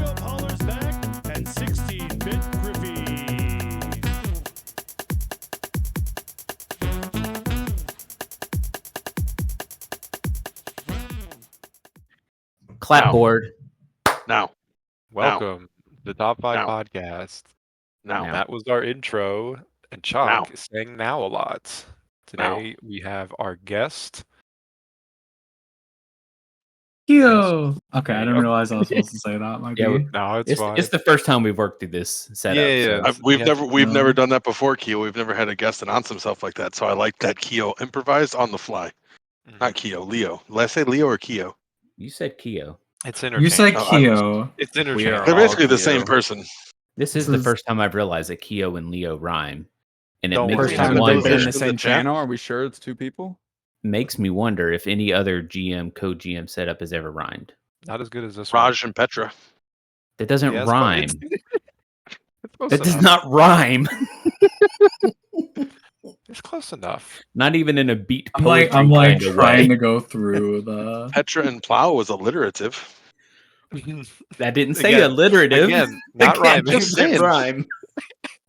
up Holler Stack, and 16-bit Griffey. Clapboard. Now. Welcome to the Top 5 Now. Podcast. Now. That was our intro, and Chalk is saying now a lot. Today we have our guest. Keyo. Okay, I didn't realize I was supposed to say that. Might be. No, it's fine. It's the first time we've worked through this setup. Yeah. So. We've never done that before, Keyo. We've never had a guest announce himself like that. So I like that Keyo improvised on the fly. Not Keyo, Leo. Did I say Leo or Keyo? You said Keyo. It's interchangeable. You said Keyo. It's interchangeable. They're basically the same person. This is the first time I've realized that Keyo and Leo rhyme. And it Don't makes worry. First me time they've wonder, been in the In the same chat? channel. Are we sure it's two people? makes me wonder if any other GM, co-GM setup has ever rhymed. Not as good as this Raj and Petra. That doesn't one. rhyme. It's close That does enough. not rhyme. It's close enough. Not even in a beat I'm poetry like kind of trying way. to go through the. Petra and Plow was alliterative. That didn't say Again- alliterative. Again, not It can't rhyming. Just saying. rhyme.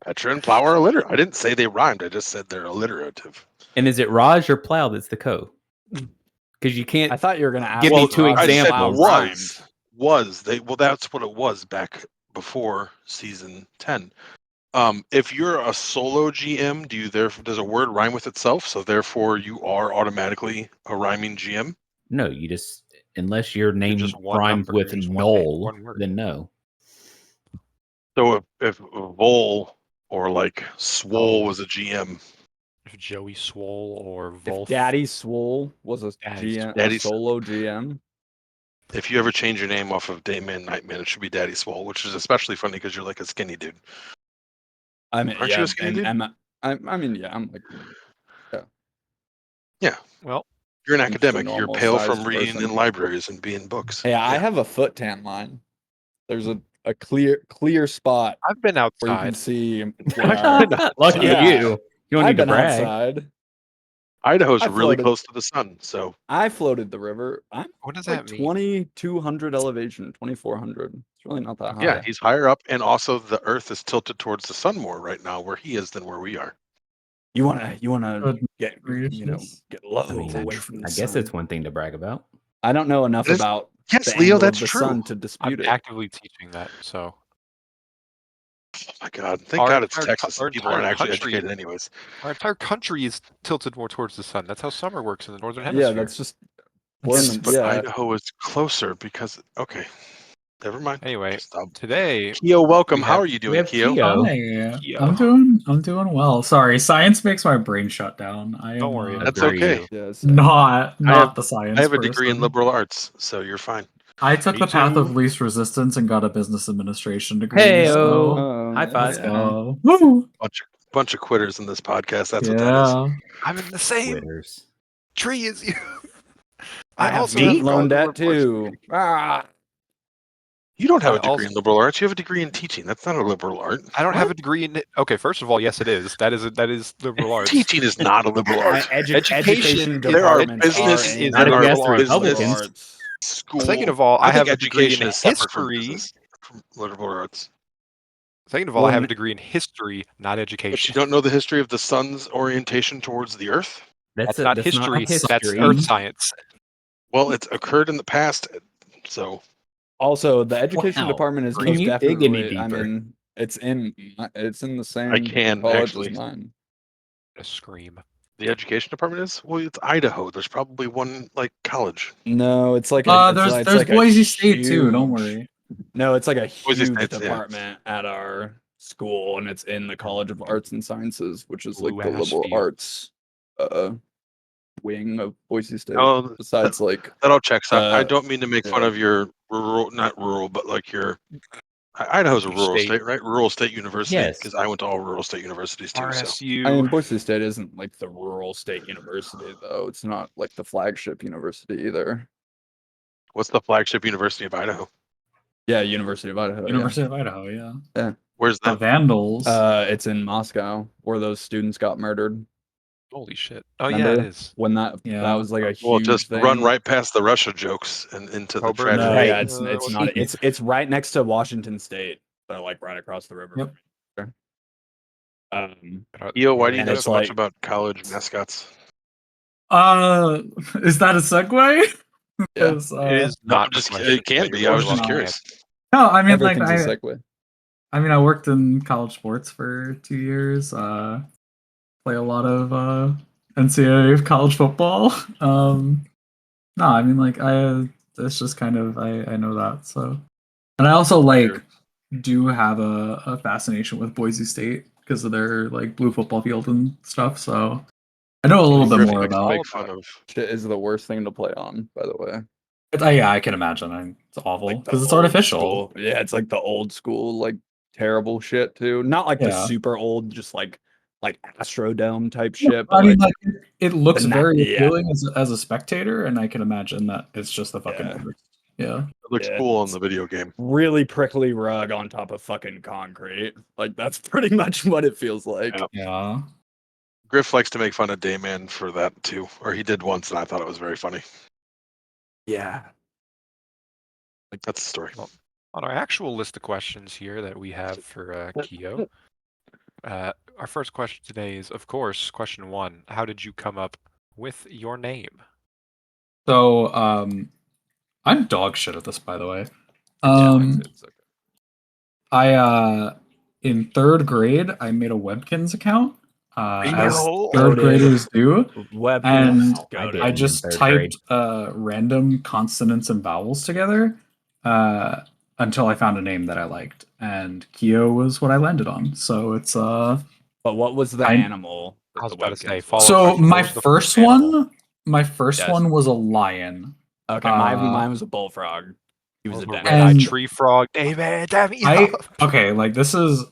Petra and Plow are alliterative. I didn't say they rhymed. I just said they're alliterative. And is it Raj or Plow that's the co? Because you can't. I thought you were going to ask. Give me two I said examples. was. That's what it was back before season 10. If you're a solo GM, does a word rhyme with itself? So therefore you are automatically a rhyming GM? No, you just unless your name just one rhymes number, with just one name, Knoll, one word. then no. So if Vol or like Swole was a GM, If Joey Swole or If Wolf. Daddy Swole was a GM, Daddy a solo GM. if you ever change your name off of Dayman Nightman, it should be Daddy Swole, which is especially funny because you're like a skinny dude. I mean, Aren't you a skinny dude? I'm like, Well, You're an I'm just a academic. You're normal pale from sized reading person. in libraries and being books. hey, I Yeah. have a foot tan line. There's a clear spot I've been where you can outside. see. Lucky Yeah. you. You don't I've need to been brag. outside. Idaho's I really floated. close to the sun, so I floated the river. I'm What does like that mean? 2,200 elevation, 2,400. It's really not that high. yeah, he's higher up, and also the Earth is tilted towards the sun more right now, where he is than where we are. You wanna Good get gracious. get low I mean, away from the I guess sun. it's one thing to brag about. I don't know enough It is- about Yes, the Leo, angle that's of the true. sun to I'm dispute it. actively teaching that, so Oh my God! Thank Our God it's entire Texas. our And people aren't entire actually country- educated, anyways. our entire country is tilted more towards the sun. That's how summer works in the northern Yeah, hemisphere. that's just we're Yes, in but the, yeah. Idaho is closer because. Okay, never mind. Anyway, Just, today Keyo, welcome. we How have- are you We doing, have Keyo? Keyo. Hi, I'm doing well. Sorry, science makes my brain shut down. I am Don't worry, That's Agree. okay. Yeah, not have- the science. I have a degree in person. liberal arts, so you're fine. I took Me the path too. of least resistance and got a business administration degree. Hey-o. so High five. let's go. Woo! Bunch of quitters in this podcast. That's what that is. Yeah. I'm in the same Quitters. tree as you. I have also student have loan college debt too. Ah, You don't have I a degree also- in liberal arts. You have a degree in teaching. That's not a liberal art. I don't have a degree in it. Okay, first of all, yes, it is. That is liberal arts. Teaching is not a liberal art. Education- there are departments business are in Not if you ask liberal the arts. Republicans. School. Second of all, I think have a degree education in is separate from history. business, from liberal arts. Second of all, I have a Well, degree in history, not But you education. don't know the history of the sun's orientation towards the Earth? That's not history. That's history. earth science. Well, it's occurred in the past, so Also, the education Wow. department is Can most you dig any definitely. I deeper? mean, it's in the same can, college actually. as mine. A scream. the education department is. Well, it's Idaho. There's probably one like college. No, it's like it's There's like a Boise State too. Don't huge- worry. No, it's like a Boise huge State's, yeah. department at our school, and it's in the College of Arts and Sciences, which is like the Blue-ass liberal field. arts wing of Boise State. Oh, Besides, like that all checks out. I Uh, don't mean to make fun yeah. of your not rural, but like your. Idaho's a rural State. state, right? Rural state university. Yes. Because I went to all rural state universities too. So RSU. I mean, Boise State isn't like the rural state university, though. It's not like the flagship university either. what's the flagship university of Idaho? Yeah, University of Idaho. University of Idaho. Yeah. Where's The that? Vandals. Yeah. It's in Moscow, where those students got murdered. Holy shit! Oh yeah, it Remember is. when that Yeah. was like a Well, huge just thing? run right past the Russia jokes and into the Coburn? No, tragedy. yeah, Right. it's was- not. It's right next to Washington State. So like right across the river. Yep. from here. Yo, why do you And know it's so much like- about college mascots? Is that a segue? Yeah. 'Cause, It is No, not. I'm just the it question can that be. you're I was really just looking curious. No, I mean like Everything's a segue. I worked in college sports for 2 years. Play a lot of NCAA college football. No, I mean like it's just kind of I know that. So, and I also like do have a fascination with Boise State because of their like blue football field and stuff. So I know a little bit Griffin more likes to about. make fun of. Shit is the worst thing to play on, by the way. Yeah, I can imagine. It's awful Like the because it's old artificial. school- Yeah, it's like the old school, like terrible shit too. Not like the Yeah. super old, just like Astrodome type shit. But I mean, like, like it looks the na- very yeah. appealing as a spectator, and I can imagine that it's just the fucking Yeah. worst. Yeah. It looks Yeah, cool in it's- the video game. really prickly rug on top of fucking concrete. Like that's pretty much what it feels like. Yeah. Yeah. Griff likes to make fun of Dayman for that too, or he did once, and I thought it was very funny. Yeah. That's the story. Well, on our actual list of questions here that we have for Keyo, our first question today is, of course, question 1. How did you come up with your name? So, I'm dog shit at this, by the way. Yeah, it's okay. I in 3rd grade, I made a Webkins account, as Yo! 3rd graders do. Web And I did. I in just 3rd typed grade. random consonants and vowels together until I found a name that I liked, and Keyo was what I landed on. So it's But what was the I- animal? I was the about to say, Webkins follow was? so question, my what was the first animal? one, my first Yes. one was a lion. Okay, mine was a bullfrog. He was a Those were dentist. red-eyed And tree frog. David, damn me I up. okay, like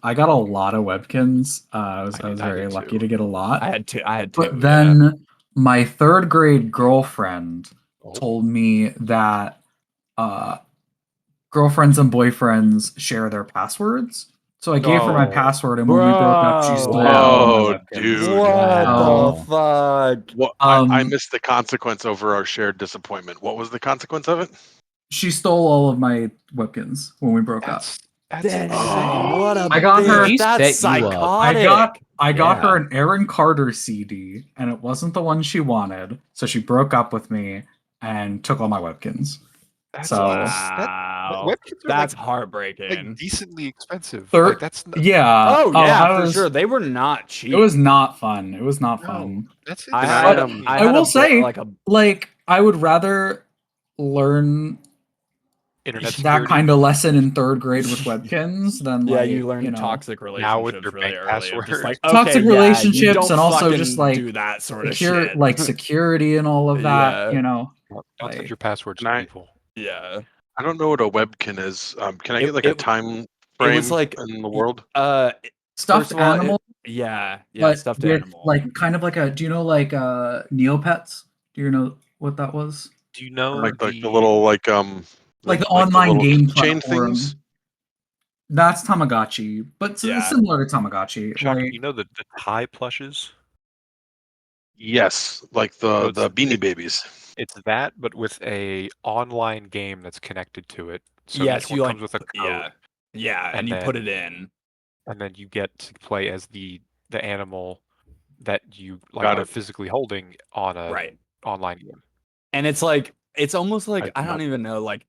I got a lot of Webkins. I was I very did lucky too. to get a lot. I had two. But Yeah. then my 3rd grade girlfriend Oh. told me that girlfriends and boyfriends share their passwords. So I gave her my No. password, and when we broke up, she Bro. stole all Whoa, my Webkins. dude. What Wow. the fuck? What I Um, missed the consequence over our shared disappointment. What was the consequence of it? She stole all of my Webkins when we broke up. That's Dang, insane. what a I got her- bitch. She That's set you up. psychotic. I got her Yeah. an Aaron Carter CD, and it wasn't the one she wanted, so she broke up with me and took all my Webkins. That's So- Wow. Webkins are That's like heartbreaking. decently expensive. Third- Like that's not, Yeah. Oh yeah, I for was- sure. They were not cheap. It was not fun. It was not no, fun. that's I Can had, I, I I had will a say- like a Like, I would rather learn internet that security. kind of lesson in 3rd grade with Webkins than yeah. like, You learn toxic Now with relationships your really bank early. Of just like Toxic okay, yeah, you relationships don't and also fucking just, like, do that sort of secure, shit. like security and all of that. Yeah. Don't like- send your passwords Can to I- people. yeah. I don't know what a webkin is. Can I It- get like a it- time frame was like- in the world? Stuffed First of all, animal. yeah, but stuffed with, animal. like kind of like a. Do you know like Neopets? Do you know what that was? Do you know Like the little Like the online little game chain platform. things. That's Tamagotchi, but it's Yeah. similar to Tamagotchi. Shaka, Like you know the tie plushes? Yes, like So the it's- Beanie Babies. It's that, but with a online game that's connected to it. So yes, each you one like comes with a code, yeah, and and you put then- it in. and then you get to play as the animal that you like Got are it. physically holding on a Right. online game. And it's like it's almost like I don't Nope. even know like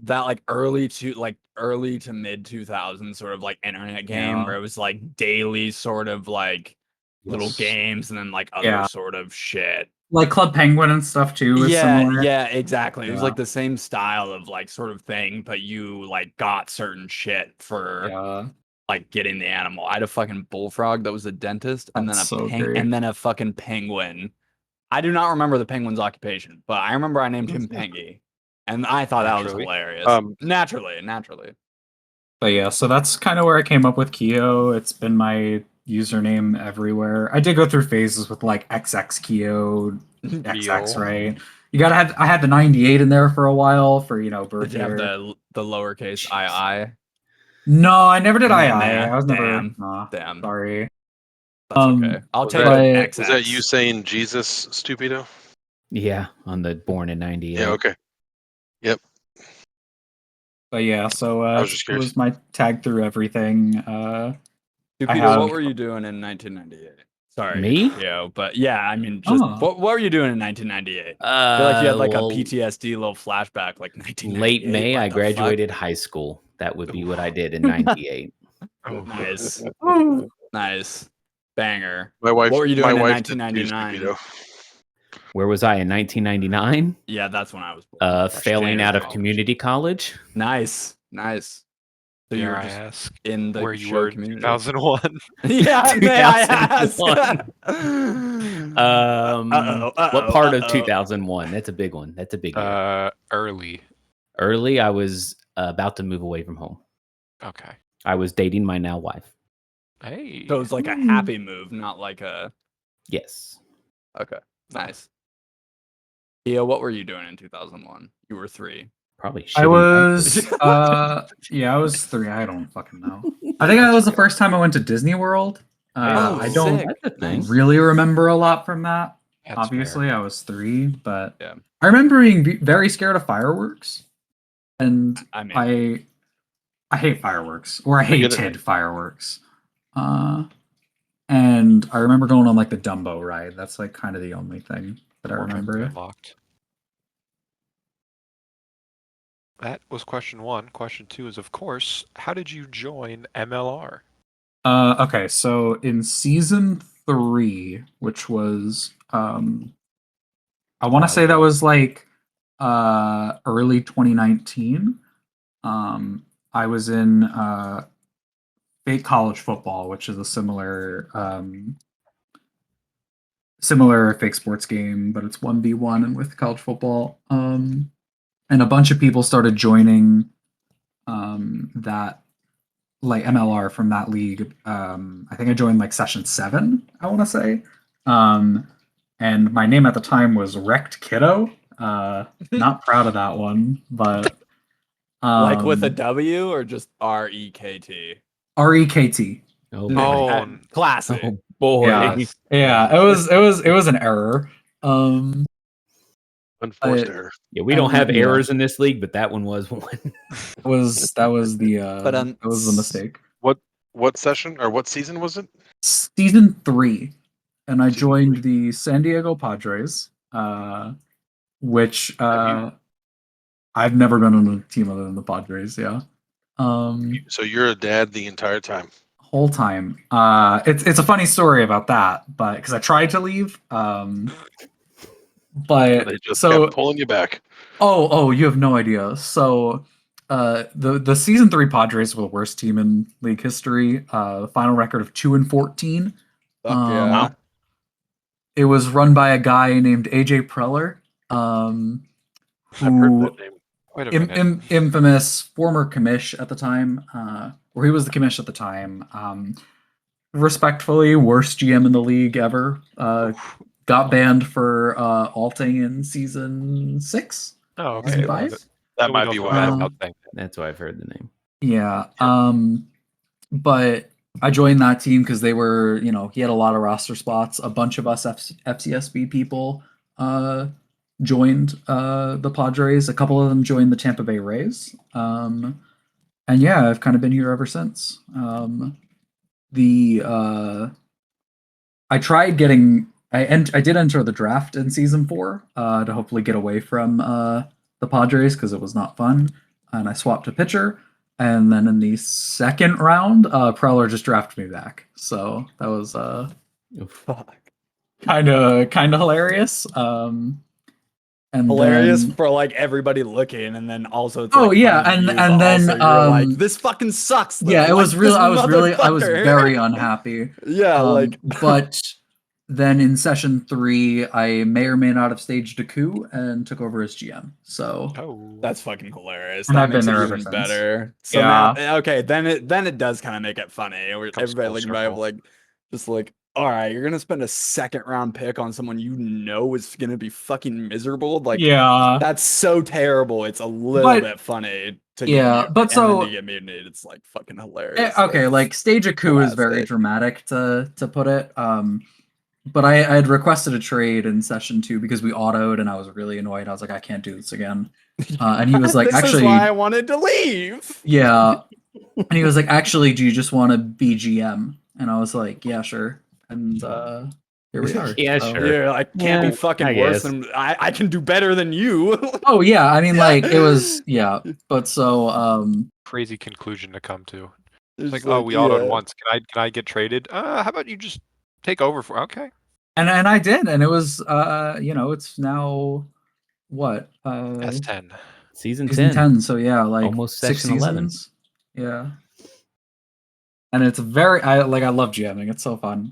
that like early to mid 2000s sort of like internet game Yeah. where it was like daily sort of like little Yes. games and then like other Yeah. sort of shit. Club Penguin and stuff too. Is Yeah, similar. yeah, exactly. It was Yeah. like the same style of like sort of thing, but you like got certain shit for Yeah. like getting the animal. I had a fucking bullfrog that was a dentist, and then That's so great. and then a fucking penguin. I do not remember the penguin's occupation, but I remember I named him Pengy, and I thought that was Naturally. hilarious. Naturally. But yeah, so that's kind of where I came up with Keyo. It's been my username everywhere. I did go through phases with like XX Keyo, XX, Real. right? You gotta have. I had the 98 in there for a while for birth Did you have year. the lowercase II? No, I never did Nah, II. I was never. damn, Nah, damn. sorry. That's okay. I'll Was take that- an but- XX. Was that you saying Jesus, stupido? Yeah, on the born in '98. Yeah. Okay. But yeah, so I was just it curious. was my tag through everything. Stupido, have- what were you doing in 1998? Sorry, Me? Yeah, but yeah, I mean, just Oh. what were you doing in 1998? I feel like you had like well, a PTSD little flashback, like 1998. late May, what I the fuck? graduated high school. That would be what I did in '98. Oh, Nice, nice, banger. My wife. What were you my doing in wife did too, 1999? stupido. Where was I in 1999? Yeah, that's when I was born. Failing out of college. community college. Nice, nice. So you Dare were I just ask in the where you show were in community. 2001? Yeah, may I ask? 2001. What part of 2001? That's a big one. That's a big year. Early. Early, I was about to move away from home. Okay. I was dating my now wife. Hey. So it was like a happy move, not like a. Yes. Okay, nice. Keyo, what were you doing in 2001? You were 3. Probably. I shitting was diapers. yeah, I was 3. I don't fucking know. I think that was the first time I went to Disney World. Oh, I don't sick. That's a thing. really remember a lot from that. That's Obviously, fair. I was 3, but Yeah. I remember being very scared of fireworks, and I mean, I hate fireworks, or I get it. hated fireworks. And I remember going on like the Dumbo ride. That's like kind of the only thing that I remember. Unlocked. That was question 1. Question 2 is, of course, how did you join MLR? Okay, so in season 3, which was I want to say that was like early 2019. I was in fake college football, which is a similar fake sports game, but it's 1v1 and with college football. And a bunch of people started joining that like MLR from that league. I think I joined like session 7, I want to say. And my name at the time was Wrecked Kiddo. Not proud of that one, but like with a W or just REKT? REKT. Oh, Oh, boy. Classic. Oh boy. Yeah. Yeah, it was an error. Unforced error. Yeah, we don't have Yeah. errors in this league, but that one was one. that was the mistake. What session or what season was it? Season 3, and I Season joined 3. the San Diego Padres, which I've never been on a team other than the Padres. Yeah, So you're a dad the entire time. whole time. It's a funny story about that, but because I tried to leave, but They just so kept pulling you back. oh, you have no idea. So, the season 3 Padres were the worst team in league history. The final record of 2-14. Fuck yeah. Wow. It was run by a guy named AJ Preller, I've heard who that name. Wait a minute. infamous former commish at the time, or he was the commish at the time. Respectfully, worst GM in the league ever. Got banned for alting in season 6. Oh, Season okay. 5? That We might don't be feel why. bad Um, about saying that. That's why I've heard the name. Yeah. But I joined that team because they were, he had a lot of roster spots. A bunch of us FCSB people joined the Padres. A couple of them joined the Tampa Bay Rays. And yeah, I've kind of been here ever since. I tried getting. I did enter the draft in season 4 to hopefully get away from the Padres because it was not fun, and I swapped a pitcher. And then in the second round, Preller just drafted me back. So that was Fuck. kind of hilarious. And Hilarious then, for like everybody looking, and then also it's Oh, like yeah, funny to and- you, and but then, also you're like, this fucking sucks. Though. yeah, it Like, was real. this I was motherfucker. very unhappy. Yeah, like But then in session 3, I may or may not have staged a coup and took over as GM. So Oh, that's fucking hilarious. And That I've been makes it there even ever since. better. So Yeah. now, okay, then it does kind of make it funny. Where Comes everybody full like might have circle. like just like, all right, you're gonna spend a second round pick on someone you know is gonna be fucking miserable. Like, yeah, that's so terrible. It's a little But- bit funny to yeah, get but and so- then to get mutinated. It's like fucking hilarious. okay, That's like stage a coup is very classic. dramatic to put it. But I had requested a trade in session 2 because we autoed, and I was really annoyed. I was like, I can't do this again. And he was like, this actually, is why I wanted to leave. yeah. And he was like, actually, do you just want to be GM? And I was like, yeah, sure. And here we are. Yeah, So- sure. Yeah, I can't Yeah, be fucking I worse guess. than I can do better than you. Oh yeah, I mean, like it was, yeah. But so, Crazy conclusion to come to. It's Like, oh, we autoed yeah. once. Can I get traded? How about you just take over for? Okay. and I did, and it was, it's now what S10. Season season 10. 10. So yeah, like Almost 6 section 11. seasons. Yeah. And it's very, I love GMing. It's so fun.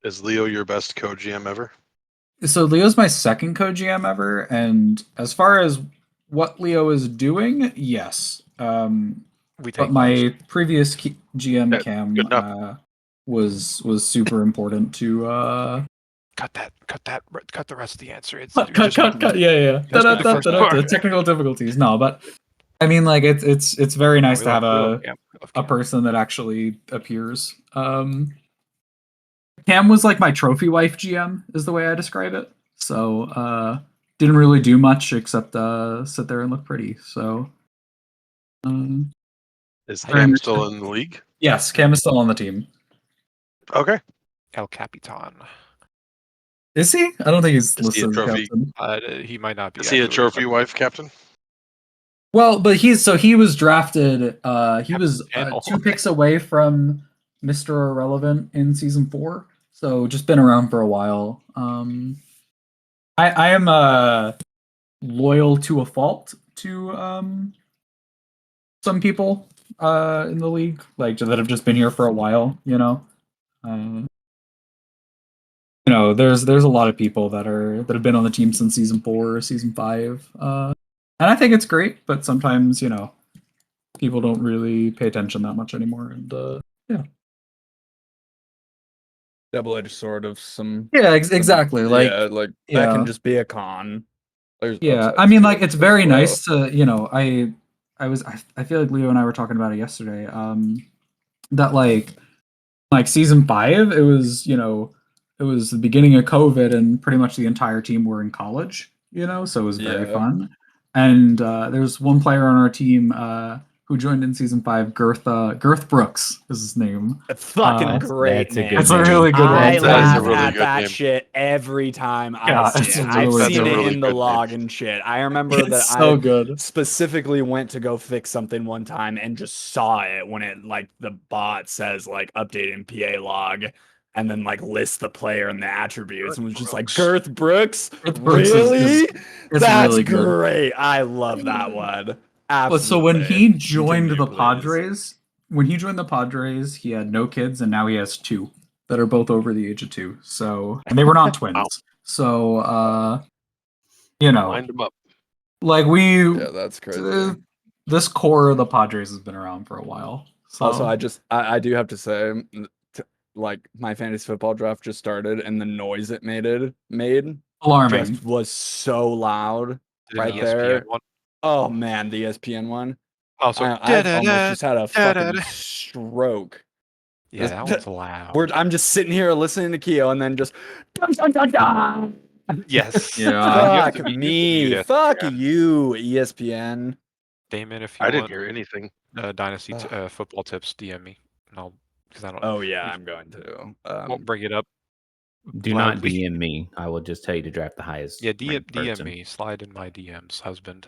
Is Leo your best co-GM ever? So Leo's my second co-GM ever, and as far as what Leo is doing, yes. We take But my those. previous GM Yeah, Cam good enough. was super important to Cut the rest of the answer. It's cut, you're just- yeah. Just do the first part. Technical difficulties. No, but I mean, like it's very nice we to have love Cam. We love a Cam. person that actually appears. Cam was like my trophy wife GM, is the way I describe it. So didn't really do much except sit there and look pretty. So Is Very Cam much still so. in the league? yes, Cam is still on the team. Okay. El Capitan. Is he? I don't think he's Is he a listed as trophy? captain. He might not be. Is he a actually, trophy but- wife captain? Well, but he was drafted. He was Channel. 2 picks away from Mr. Irrelevant in season 4. So just been around for a while. I am loyal to a fault to some people in the league, like that have just been here for a while. There's a lot of people that have been on the team since season 4 or season 5. And I think it's great, but sometimes, people don't really pay attention that much anymore. And Double-edged sword of some. yeah, exactly. Like, yeah, like that yeah. can just be a con. There's yeah, upsides I mean, to like it it's as very well. nice to, I feel like Leo and I were talking about it yesterday. That like season 5, it was the beginning of COVID, and pretty much the entire team were in college. So it was very Yeah. fun. And there's one player on our team who joined in season 5, Girth Brooks is his name. It's fucking That's- great that's a name. good It's a really good one. I That is a laugh really at good that name. shit every time I Yeah, see it's it. a I've really seen good it one. in the Really good log name. and shit. I remember that It's so I good. specifically went to go fix something one time and just saw it when it like the bot says like updating PA log and then like lists the player and the attributes and was just like Girth Brooks. Girth Brooks Really? it's That's really good. great. I love that one. But so when Absolutely. he joined Continue, the please. Padres, he had no kids, and now he has 2 that are both over the age of 2. So, and they were not twins. Wow. So, Lined him up. like Yeah, that's crazy. this core of the Padres has been around for a while. So Also, I do have to say, like my fantasy football draft just started, and the noise it made alarming. just was so loud Did right an there. ESPN one. Oh man, the ESPN one. Also, I've almost just had a fucking da-da-da. stroke. Yeah, that one's loud. I'm just sitting here listening to Keyo, and then just dun, dun, dun, dun. Yes. Yeah. You have Fuck to mute me. it. Fuck Yeah. you, ESPN. Damon, if you I didn't want hear anything. dynasty football tips, DM me, and I'll because I don't. Oh yeah, I'm going to. Won't bring it up. Do not loudly. DM me. I will just tell you to draft the highest. Yeah, DM ranked person. me. Slide in my DMs, husband.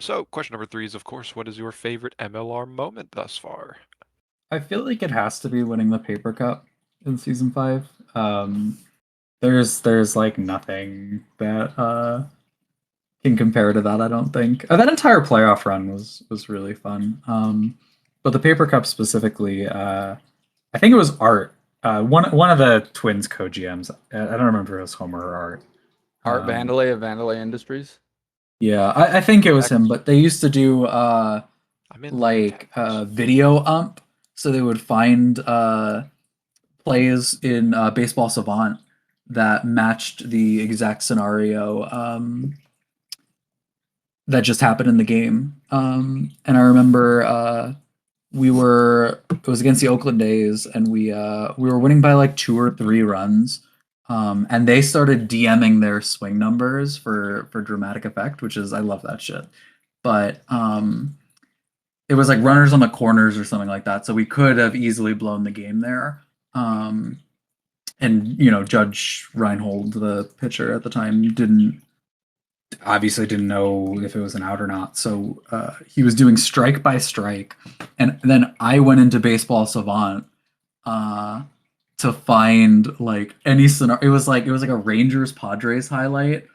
So question number 3 is, of course, what is your favorite MLR moment thus far? I feel like it has to be winning the paper cup in season 5. There's like nothing that can compare to that, I don't think. That entire playoff run was really fun. But the paper cup specifically, I think it was Art. One of the twins co-GMs. I don't remember if it was Homer or Art. Art Vandalay of Vandalay Industries. Yeah, I think it was him, but they used to do I'm in like tennis. video ump, so they would find plays in Baseball Savant that matched the exact scenario that just happened in the game. And I remember it was against the Oakland A's, and we were winning by like 2 or 3 runs. And they started DMing their swing numbers for dramatic effect, which is, I love that shit. But it was like runners on the corners or something like that, so we could have easily blown the game there. And Judge Reinhold, the pitcher at the time, obviously didn't know if it was an out or not. So he was doing strike by strike, and then I went into Baseball Savant to find like any scenario. It was like a Rangers Padres highlight,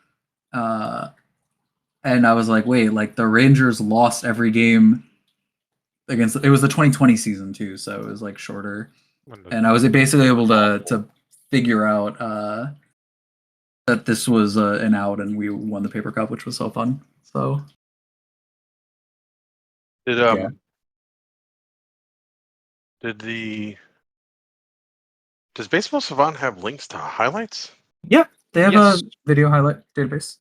and I was like, wait, like the Rangers lost every game against. It was the 2020 season too, so it was like shorter, and I was basically able to figure out that this was an out, and we won the paper cup, which was so fun. So Did Yeah. does Baseball Savant have links to highlights? yeah, they have Yes. a video highlight database.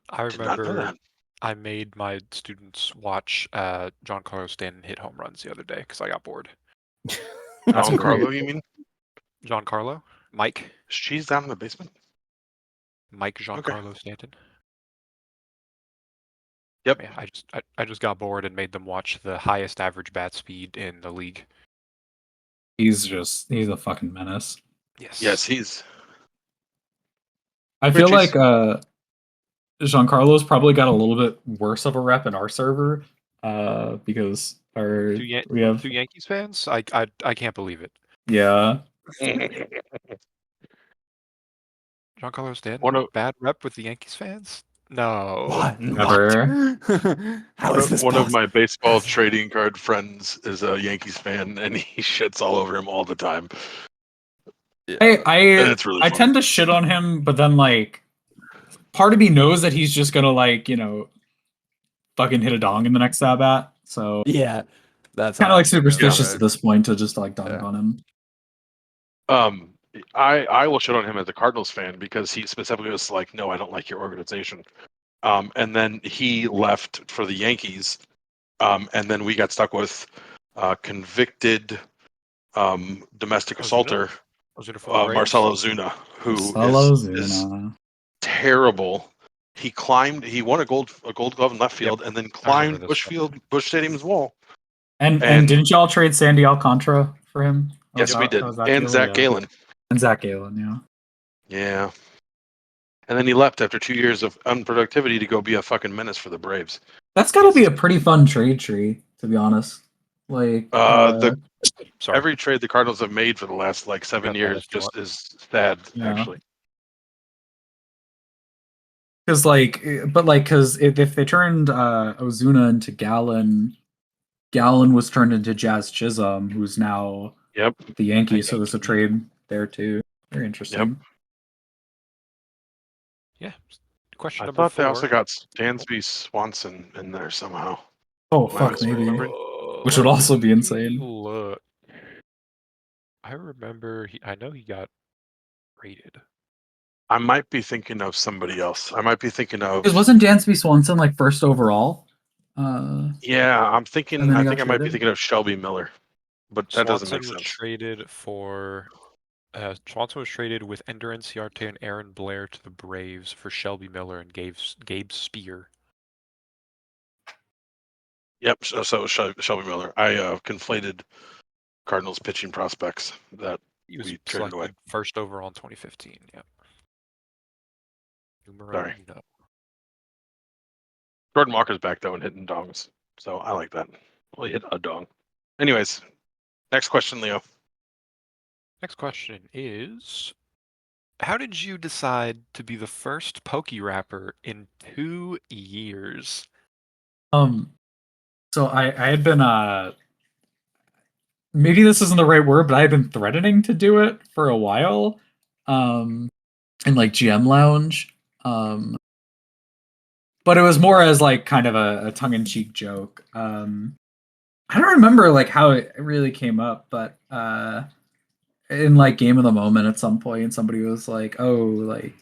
I Did not know remember that. I made my students watch Giancarlo Stanton hit home runs the other day because I got bored. That's Giancarlo, great. you mean? Giancarlo? Mike? She's down in the basement. Mike Giancarlo Stanton? Yep. Yeah, I just got bored and made them watch the highest average bat speed in the league. He's a fucking menace. Yes, he's. I feel Richie's- like Giancarlo's probably got a little bit worse of a rep in our server because we have Two Yankees fans? I can't believe it. yeah. Giancarlo Stanton? Bad rep with the Yankees fans? No. What? Never. How is this One of possible? my baseball trading card friends is a Yankees fan, and he shits all over him all the time. And it's really I funny. tend to shit on him, but then like part of me knows that he's just gonna like fucking hit a dong in the next at bat. So Yeah, that's kind how of like I feel about superstitious it. at this point to just like dunk Yeah. on him. I will shit on him as a Cardinals fan because he specifically was like, no, I don't like your organization. And then he left for the Yankees. And then we got stuck with convicted domestic assaulter, Marcelo Zuna, who is terrible. He won a gold glove in left field, and then climbed Busch Stadium's wall. And didn't y'all trade Sandy Alcantara for him? Yes, we did. And Zach Gallen. And Zach Gallen, yeah. Yeah. And then he left after 2 years of unproductivity to go be a fucking menace for the Braves. That's got to be a pretty fun trade tree, to be honest. Like every trade the Cardinals have made for the last like 7 years just is sad, actually. Because if they turned Ozuna into Gallen was turned into Jazz Chisholm, who's now the Yankees. So there's a trade there too. Very interesting. Yeah. Question I number thought 4. they also got Dansby Swanson in there somehow. Oh fuck, maybe. Which would also be insane. Look. I remember I know he got rated. I might be thinking of somebody else. I might be thinking of. Because wasn't Dansby Swanson like first overall? Yeah, I'm thinking. I think I might be traded? thinking of Shelby Miller, but that doesn't make sense. Swanson was traded with Ender Inciarte and Aaron Blair to the Braves for Shelby Miller and Gabe Spear. Yep. So Shelby Miller. I conflated Cardinals pitching prospects that he was we traded away. First overall in 2015. Yep. Sorry. Jordan Walker's back though and hitting dongs, so I like that. Well, he hit a dong. Anyways, next question, Leo. Next question is, how did you decide to be the first pokerapper in 2 years? So I had been maybe this isn't the right word, but I had been threatening to do it for a while. In like GM Lounge. But it was more as like kind of a tongue-in-cheek joke. I don't remember like how it really came up, but in like Game of the Moment at some point, somebody was like, "Oh, like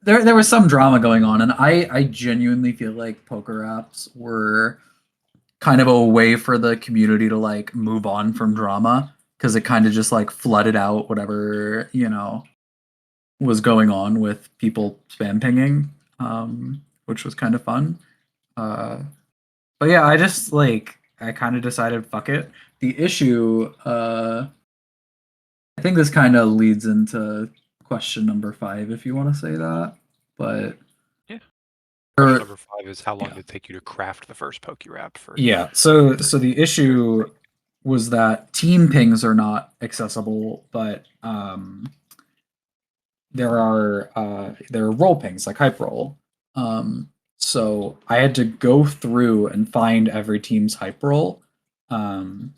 there was some drama going on," and I genuinely feel like poker apps were kind of a way for the community to like move on from drama because it kind of just like flooded out whatever was going on with people spam pinging, which was kind of fun. But yeah, I kind of decided fuck it. The issue, I think this kind of leads into question number 5, if you want to say that. But Yeah. or- Question number 5 is how long yeah. did it take you to craft the first pokerap for? yeah, so the issue was that team pings are not accessible, but there are role pings like hype roll. So I had to go through and find every team's hype roll, and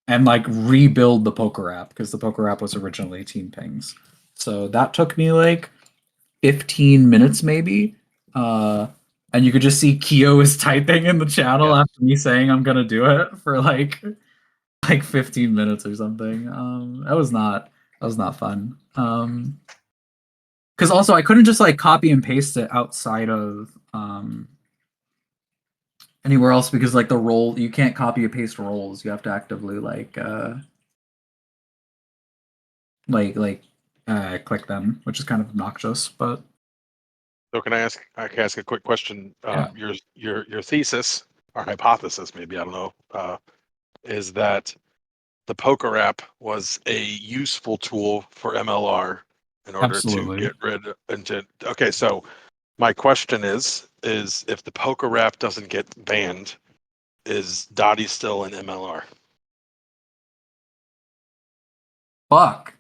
like rebuild the poker app because the poker app was originally team pings. So that took me like 15 minutes maybe. And you could just see Keyo is typing in the channel after me saying I'm gonna do it for like 15 minutes or something. That was not fun. Because also I couldn't just like copy and paste it outside of anywhere else because like the role you can't copy and paste roles. You have to actively click them, which is kind of obnoxious. But So can I ask a quick question? Yeah. Your thesis or hypothesis, maybe I don't know, is that the poker app was a useful tool for MLR in order Absolutely. to get rid into. Okay, so my question is if the poker app doesn't get banned, is Dottie still in MLR? fuck.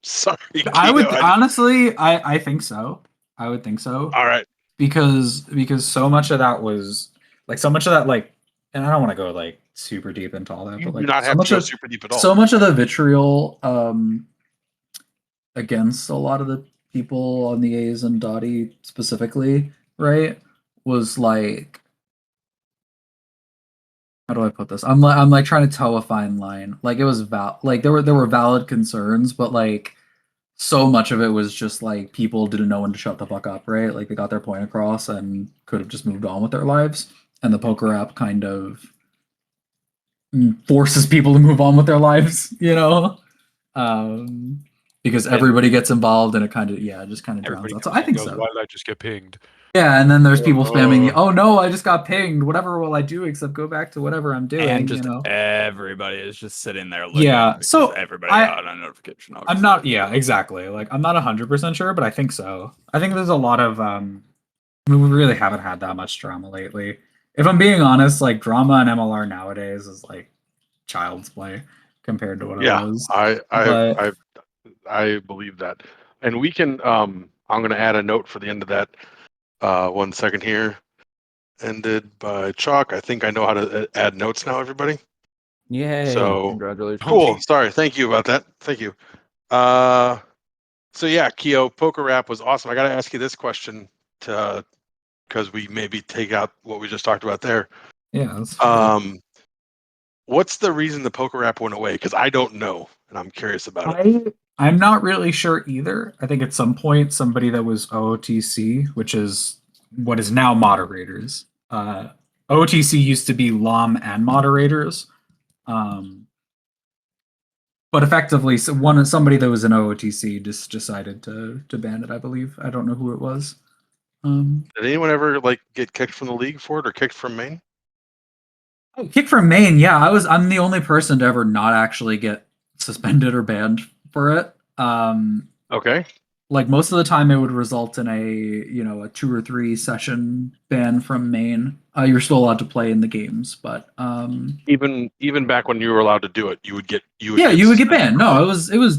Sorry, I would Keyo, honestly, I think so. I would think so all right. because so much of that was like so much of that like, and I don't want to go like super deep into all that, You but do like not so have much to go of super deep at all. so much of the vitriol against a lot of the people on the A's and Dottie specifically, right, was like, how do I put this? I'm like trying to toe a fine line. Like it was like there were valid concerns, but like so much of it was just like people didn't know when to shut the fuck up, right? Like they got their point across and could have just moved on with their lives. And the poker app kind of forces people to move on with their lives, because everybody gets involved and it kind of just kind of drowns Everybody out. So comes I and think goes, so. why did I just get pinged? Yeah, and then there's people spamming the, oh no, I just got pinged. Whatever will I do except go back to whatever I'm doing, And just everybody is just sitting there looking. Yeah, so everybody got a notification. Obviously. I'm not, exactly. Like, I'm not 100% sure, but I think so. I think there's a lot of, I mean, we really haven't had that much drama lately. If I'm being honest, like, drama in MLR nowadays is like child's play compared to what it was. I believe that. And we can, I'm going to add a note for the end of that. 1 second here. Ended by Chalk. I think I know how to add notes now, everybody. Yay. So Congratulations. cool. Sorry. Thank you about that. Thank you. So yeah, Keyo, poker app was awesome. I got to ask you this question because we maybe take out what we just talked about there. Yeah. What's the reason the poker app went away? Because I don't know, and I'm curious about it. I'm not really sure either. I think at some point somebody that was OOTC, which is what is now moderators. OOTC used to be LOM and moderators. But effectively, somebody that was in OOTC just decided to ban it. I believe. I don't know who it was. Did anyone ever like get kicked from the league for it or kicked from main? Oh, kicked from main. Yeah, I'm the only person to ever not actually get suspended or banned for it. Okay. Like most of the time, it would result in a 2 or 3 session ban from main. You're still allowed to play in the games, but even back when you were allowed to do it, you would get you would get banned. No, it was Oh, okay. It was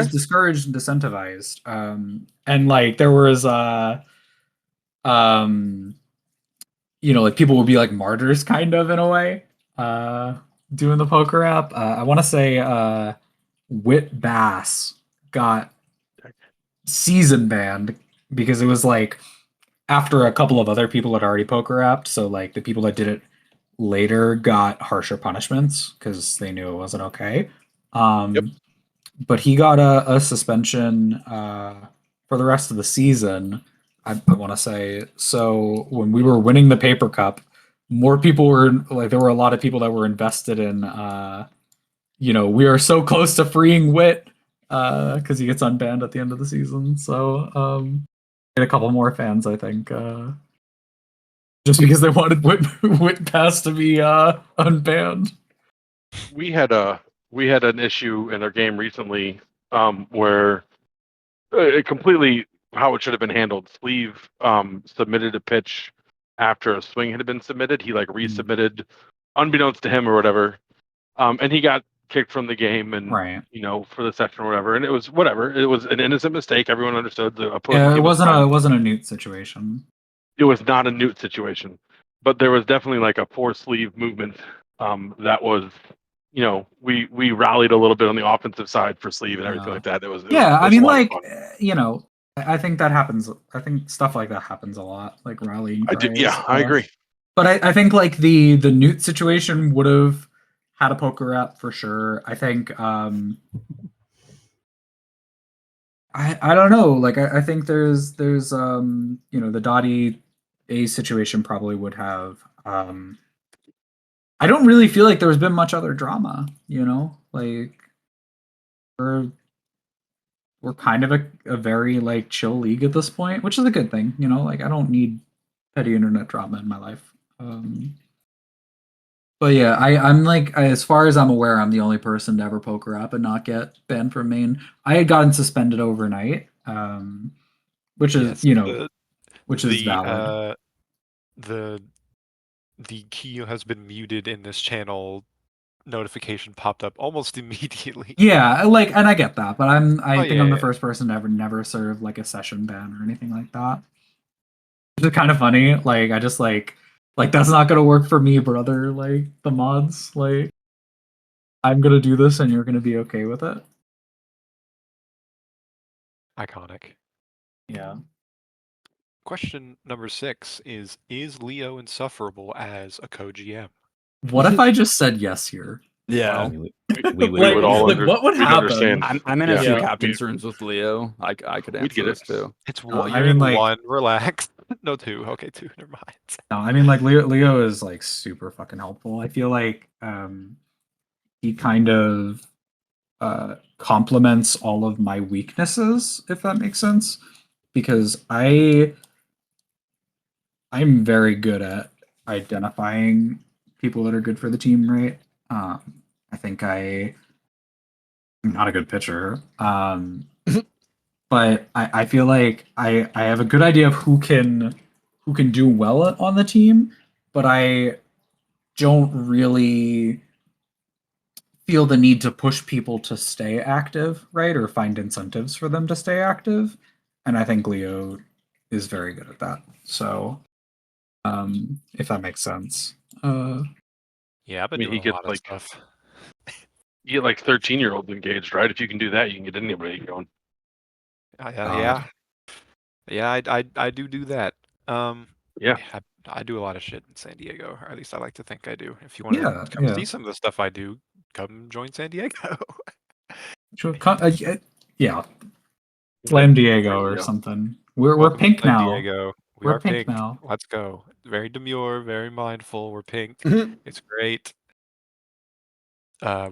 discouraged and decentivized. And like there was like people would be like martyrs kind of in a way, doing the poker app. I want to say Wit Bass got season banned because it was like after a couple of other people had already poker apped, so like the people that did it later got harsher punishments because they knew it wasn't okay. Yep. But he got a suspension for the rest of the season. I want to say. So when we were winning the paper cup, more people were like, there were a lot of people that were invested in. We are so close to freeing Wit because he gets unbanned at the end of the season. So get a couple more fans, I think, just because they wanted Wit Pass to be unbanned. We had an issue in our game recently where it completely how it should have been handled. Sleeve submitted a pitch after a swing had been submitted. He like resubmitted, unbeknownst to him or whatever, and he got kicked from the game and Right. for the session or whatever. And it was whatever. It was an innocent mistake. Everyone understood. The opposing Yeah, it team was wasn't fine. a Newt situation. It was not a Newt situation, but there was definitely like a four sleeve movement that was. We rallied a little bit on the offensive side for sleeve and everything like that. It was I mean, a lot of like, fun. I think that happens. I think stuff like that happens a lot, like rallying I do, cries. yeah, I agree. But I think like the Newt situation would have had a poker app for sure. I think I don't know. Like I think there's the Dottie A situation probably would have. I don't really feel like there's been much other drama. Like we're kind of a very like chill league at this point, which is a good thing. Like I don't need petty internet drama in my life. But yeah, I'm like, as far as I'm aware, I'm the only person to ever poker app and not get banned from main. I had gotten suspended overnight, which is Yes, which is valid. The Keyo has been muted in this channel notification popped up almost immediately. Yeah, like, and I get that, but I think I'm the yeah. first person to ever never serve like a session ban or anything like that. Which is kind of funny. Like I just like that's not gonna work for me, brother. Like the mods, like I'm gonna do this and you're gonna be okay with it. Iconic. Yeah. Question number 6 is Leo insufferable as a co-GM? What if I just said yes here? Yeah. I mean, we would Like, would agree. all what would we'd happen? understand. I'm in a few Yeah. captain's rooms with Leo. I could We'd answer get this it. too. It's No, you're I mean, in like- one. Relax. No, 2. Okay, 2. Never mind. No, I mean, like Leo is like super fucking helpful. I feel like he kind of complements all of my weaknesses, if that makes sense, because I'm very good at identifying people that are good for the team, right? I think I'm not a good pitcher, but I feel like I have a good idea of who can do well on the team, but I don't really feel the need to push people to stay active, right? Or find incentives for them to stay active. And I think Leo is very good at that. So, if that makes sense. Yeah, I've been I mean, he doing a gets lot of stuff. you get like 13-year-olds engaged, right? If you can do that, you can get anybody going. Yeah. I do that. Yeah. I do a lot of shit in San Diego, or at least I like to think I do. If you want to Yeah, come yeah. see some of the stuff I do, come join San Diego. Sure, yeah. Slam Diego or Yeah. something. We're Welcome to pink San now. Diego. We're are pink now. Let's go. Very demure, very mindful. We're pink. It's great.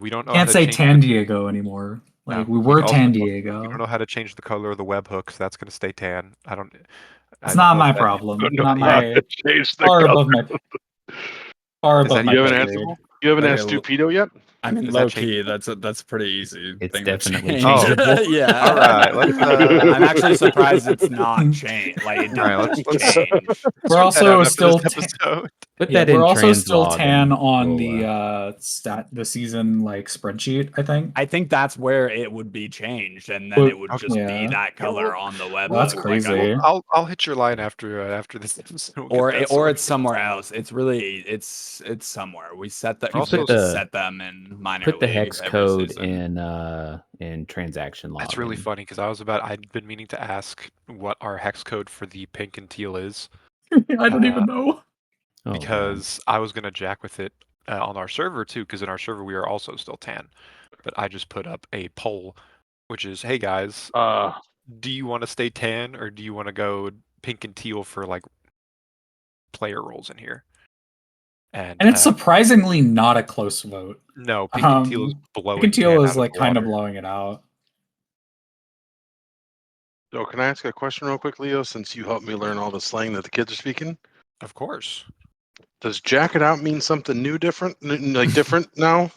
We don't know how Can't to say change Tan Diego anymore. Like we were Tan we Diego. don't know how to change the color of the webhook, so that's going to stay tan. I don't It's know not if my that- problem. Don't know Not how my to change the far color. above my far Is above that my You haven't pay asked. grade. You haven't Okay, asked Stupido yet? I mean, Is that low key, that's pretty easy. It's thing to definitely change. changeable. Yeah. All right, let's. I'm actually surprised it's not changed. Like it All right, didn't let's- change. We're also still episode. Put yeah, that in we're also still translog tan and on we'll, the season like spreadsheet, I think. I think that's where it would be changed, and then it would just be Yeah. that color on the web. Well, that's crazy. I'll hit your line after this episode. We'll get Or that or sorted. it's somewhere else. It's really it's somewhere. We set that. Also, Also, just set them in minor put the league hex every code season. in transaction log. that's really funny because I'd been meaning to ask what our hex code for the pink and teal is. I don't even know. Oh, God. because I was gonna jack with it on our server too, because in our server we are also still tan. But I just put up a poll, which is, hey guys, do you want to stay tan or do you want to go pink and teal for like player roles in here? And it's surprisingly not a close vote. no, pink and teal is blowing Pink and teal tan is out of like the kind of water. blowing it out. So can I ask a question real quick, Leo? Since you helped me learn all the slang that the kids are speaking, Of course. does jack it out mean something new, different, like different now? Is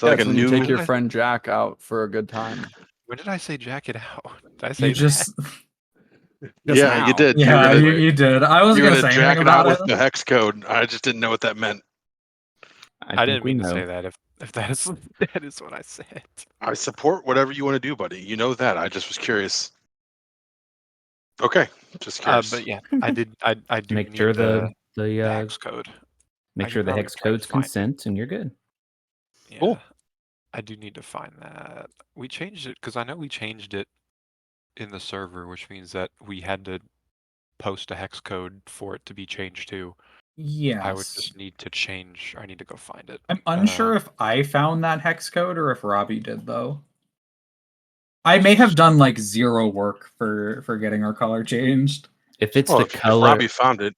that Yeah, like it's a when you new? take your friend Jack out for a good time. When did I say jack it out? Did I You say just Just Yeah, you now. did. yeah, You're gonna, you did. I wasn't you're gonna gonna say jack anything it out about with it. the hex code. I just didn't know what that meant. I think didn't we mean to know. say that if that is that is what I said. I support whatever you want to do, buddy. You know that. I just was curious. Okay, just curious. But yeah, I do Make need sure the the hex code. make I sure could the probably hex try to code's find it. consent, and you're good. Yeah. Cool. I do need to find that. We changed it because I know we changed it in the server, which means that we had to post a hex code for it to be changed too. I would Yes. just need to change. I need to go find it. I'm unsure if I found that hex code or if Robbie did though. I may have done like zero work for getting our color changed. If it's Well, the if color, Robbie found it,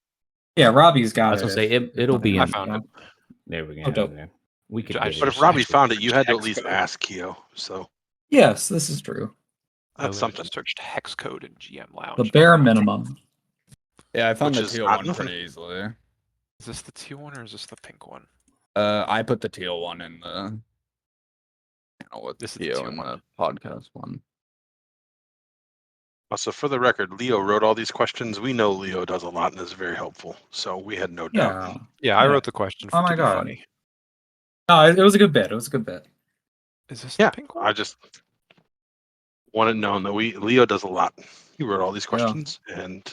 Yeah, Robbie's I got was it. gonna say it'll be I in. found it. There we go. Oh, dope. Okay. We could I get just- but it. if Robbie actually found it, you had to at hex least code. ask Keyo. So Yes, this is true. I that's literally something. just searched hex code in GM Lounge. The bare minimum. Yeah, I found Which the is teal not one nothing. pretty easily. Is this the teal one or is this the pink one? I put the teal one in the channel with This is the Keyo teal in one. the podcast one. So for the record, Leo wrote all these questions. We know Leo does a lot and is very helpful. So we had no doubt. Yeah. Yeah, I Yeah. wrote the question Oh my to be God. funny. No, it was a good bit. It was a good bit. Is this Yeah, the pink one? I just wanted known that Leo does a lot. He wrote all these questions and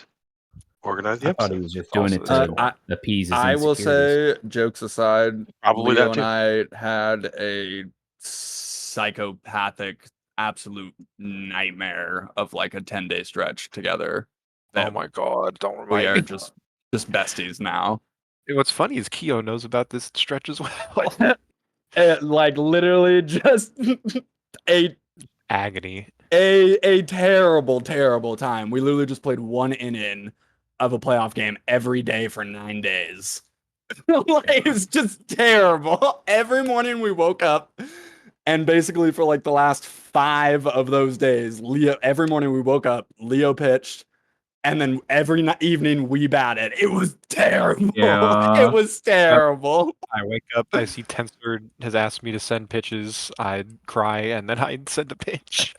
organized the I thought he episode. was just doing it Also, to appease his I will insecurities. say, jokes aside, Probably Leo that and I had a psychopathic, absolute nightmare of like a 10-day stretch together. Oh that my god, don't we remind are me. just besties now. What's funny is Keyo knows about this stretch as well. Like literally just a Agony. a terrible, terrible time. We literally just played one inning of a playoff game every day for 9 days. Like, it's just terrible. Every morning we woke up, and basically for like the last 5 of those days, every morning we woke up, Leo pitched, and then every evening we batted. It was terrible. Yeah. It was terrible. I wake up, I see Tensor has asked me to send pitches, I'd cry, and then I'd send a pitch.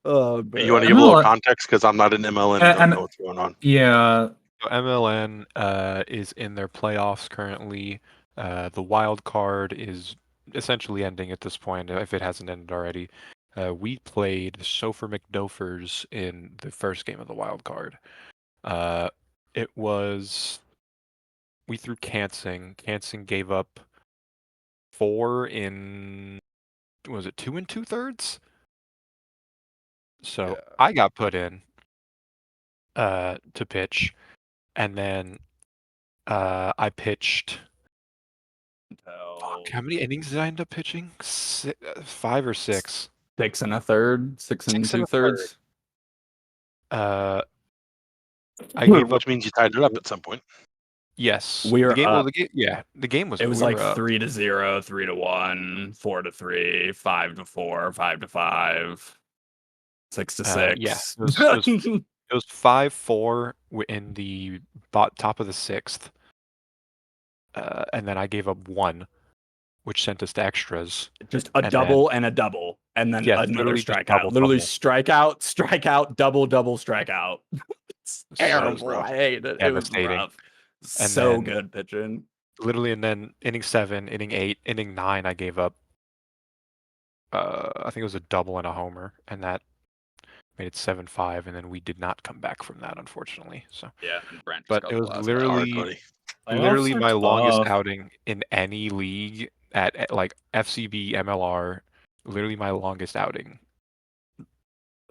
Oh, You want to give a little MLN context because I'm not in MLN and don't know what's going on. Yeah. So MLN is in their playoffs currently. The wild card is essentially ending at this point, if it hasn't ended already. We played Sofer McDofers in the first game of the wild card. It was we threw Kansing. Kansing gave up 4 in was it 2 2/3? So Yeah. I got put in to pitch, and then I pitched. Fuck, how many innings did I end up pitching? 5 or 6. 6 1/3, 6 6 and a 2/3. I gave up. Which means you tied it up at some point. Yes, We the are game. Well, up. the game was. It was we like were up. 3-0, 3-1, 4-3, 5-4, 5-5, 6-6. Yeah, it was 5-4 in the top of the 6th, and then I gave up 1, which sent us to extras. Just a double and a double, and then another literally just strikeout. double, Literally double. strikeout, double, strikeout. It's So terrible. rough. I hate it. It was Devastating. rough. And So then- good pitching. Literally, and then inning 7, inning 8, inning 9, I gave up. I think it was a double and a homer, and that made it 7-5. And then we did not come back from that, unfortunately. So, Yeah, and Brent just but got it the was last literally, Hard, buddy. literally Playoffs are my longest tough. outing in any league at like FCB, MLR. Literally my longest outing.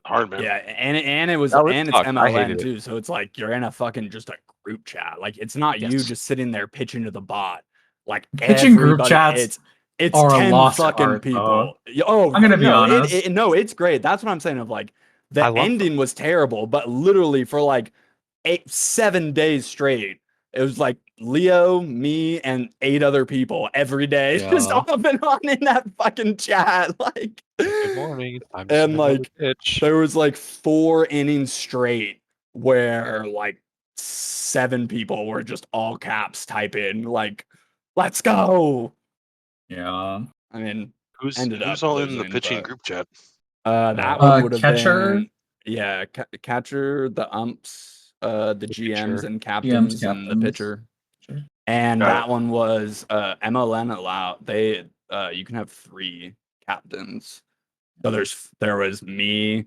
Hard, man. Yeah, and it was Oh, it and it's sucked. I hated MLN it. too, so it's like you're in a fucking just a group chat. Like it's not you Yes. just sitting there pitching to the bot. Like Pitching group everybody, chats it's are a 10 lost fucking art, though. people. Oh, I'm gonna be no, honest. no, it's great. That's what I'm saying. Of like I the love them. ending was terrible, but literally for like 7 days straight, it was like Leo, me, and 8 other people every day, just Yeah. off and on in that fucking chat. Like, Good morning. Time to and send another like pitch. there was like 4 innings straight where like 7 people were just all caps typing like, "Let's go." Yeah. I mean, Who's ended up all in the losing, pitching but group chat? that one would have catcher, been catcher, the umps, the GMs pitcher. and captains, and the captains. pitcher. Sure. And Got that one was MLN allowed. They you can have 3 captains. So there was me,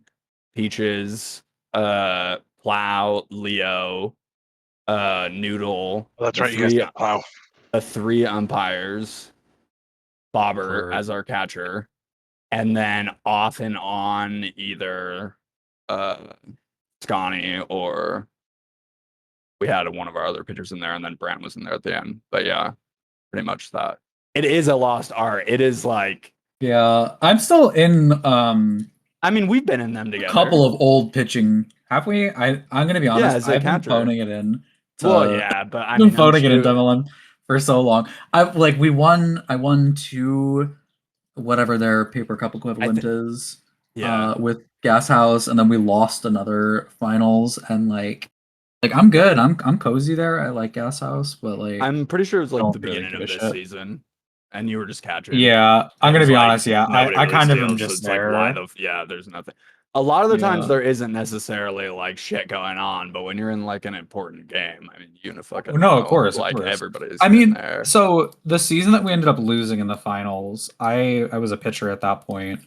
Peaches, Plow, Leo, Noodle. Oh, that's the right. You guys three got Plow. the 3 umpires, Bobber For- as our catcher, and then off and on either Scotty or we had one of our other pitchers in there, and then Brant was in there at the end. But yeah, pretty much that. It is a lost art. It is like, Yeah, I'm still in I mean, we've been in them a together. couple of old pitching. Have we? I'm gonna be honest. as a I've been catcher. phoning it in. Well, yeah, but I I've been mean, I'm phoning it in sure- MLM for so long. I won 2 whatever their paper cup equivalent is. yeah. With Gas House, and then we lost another finals, and like I'm good. I'm cozy there. I like Gas House, but like I'm pretty sure it was like don't the really beginning give of a this shit. season, and you were just catching. Yeah, I'm It gonna was be like, honest. Yeah, nobody I really kind of am steals, so just it's there. like, there's nothing. A lot of the times Yeah. there isn't necessarily like shit going on, but when you're in like an important game, I mean, you're gonna fucking No, of know, course, like of course. everybody's. I in mean, there. so the season that we ended up losing in the finals, I was a pitcher at that point.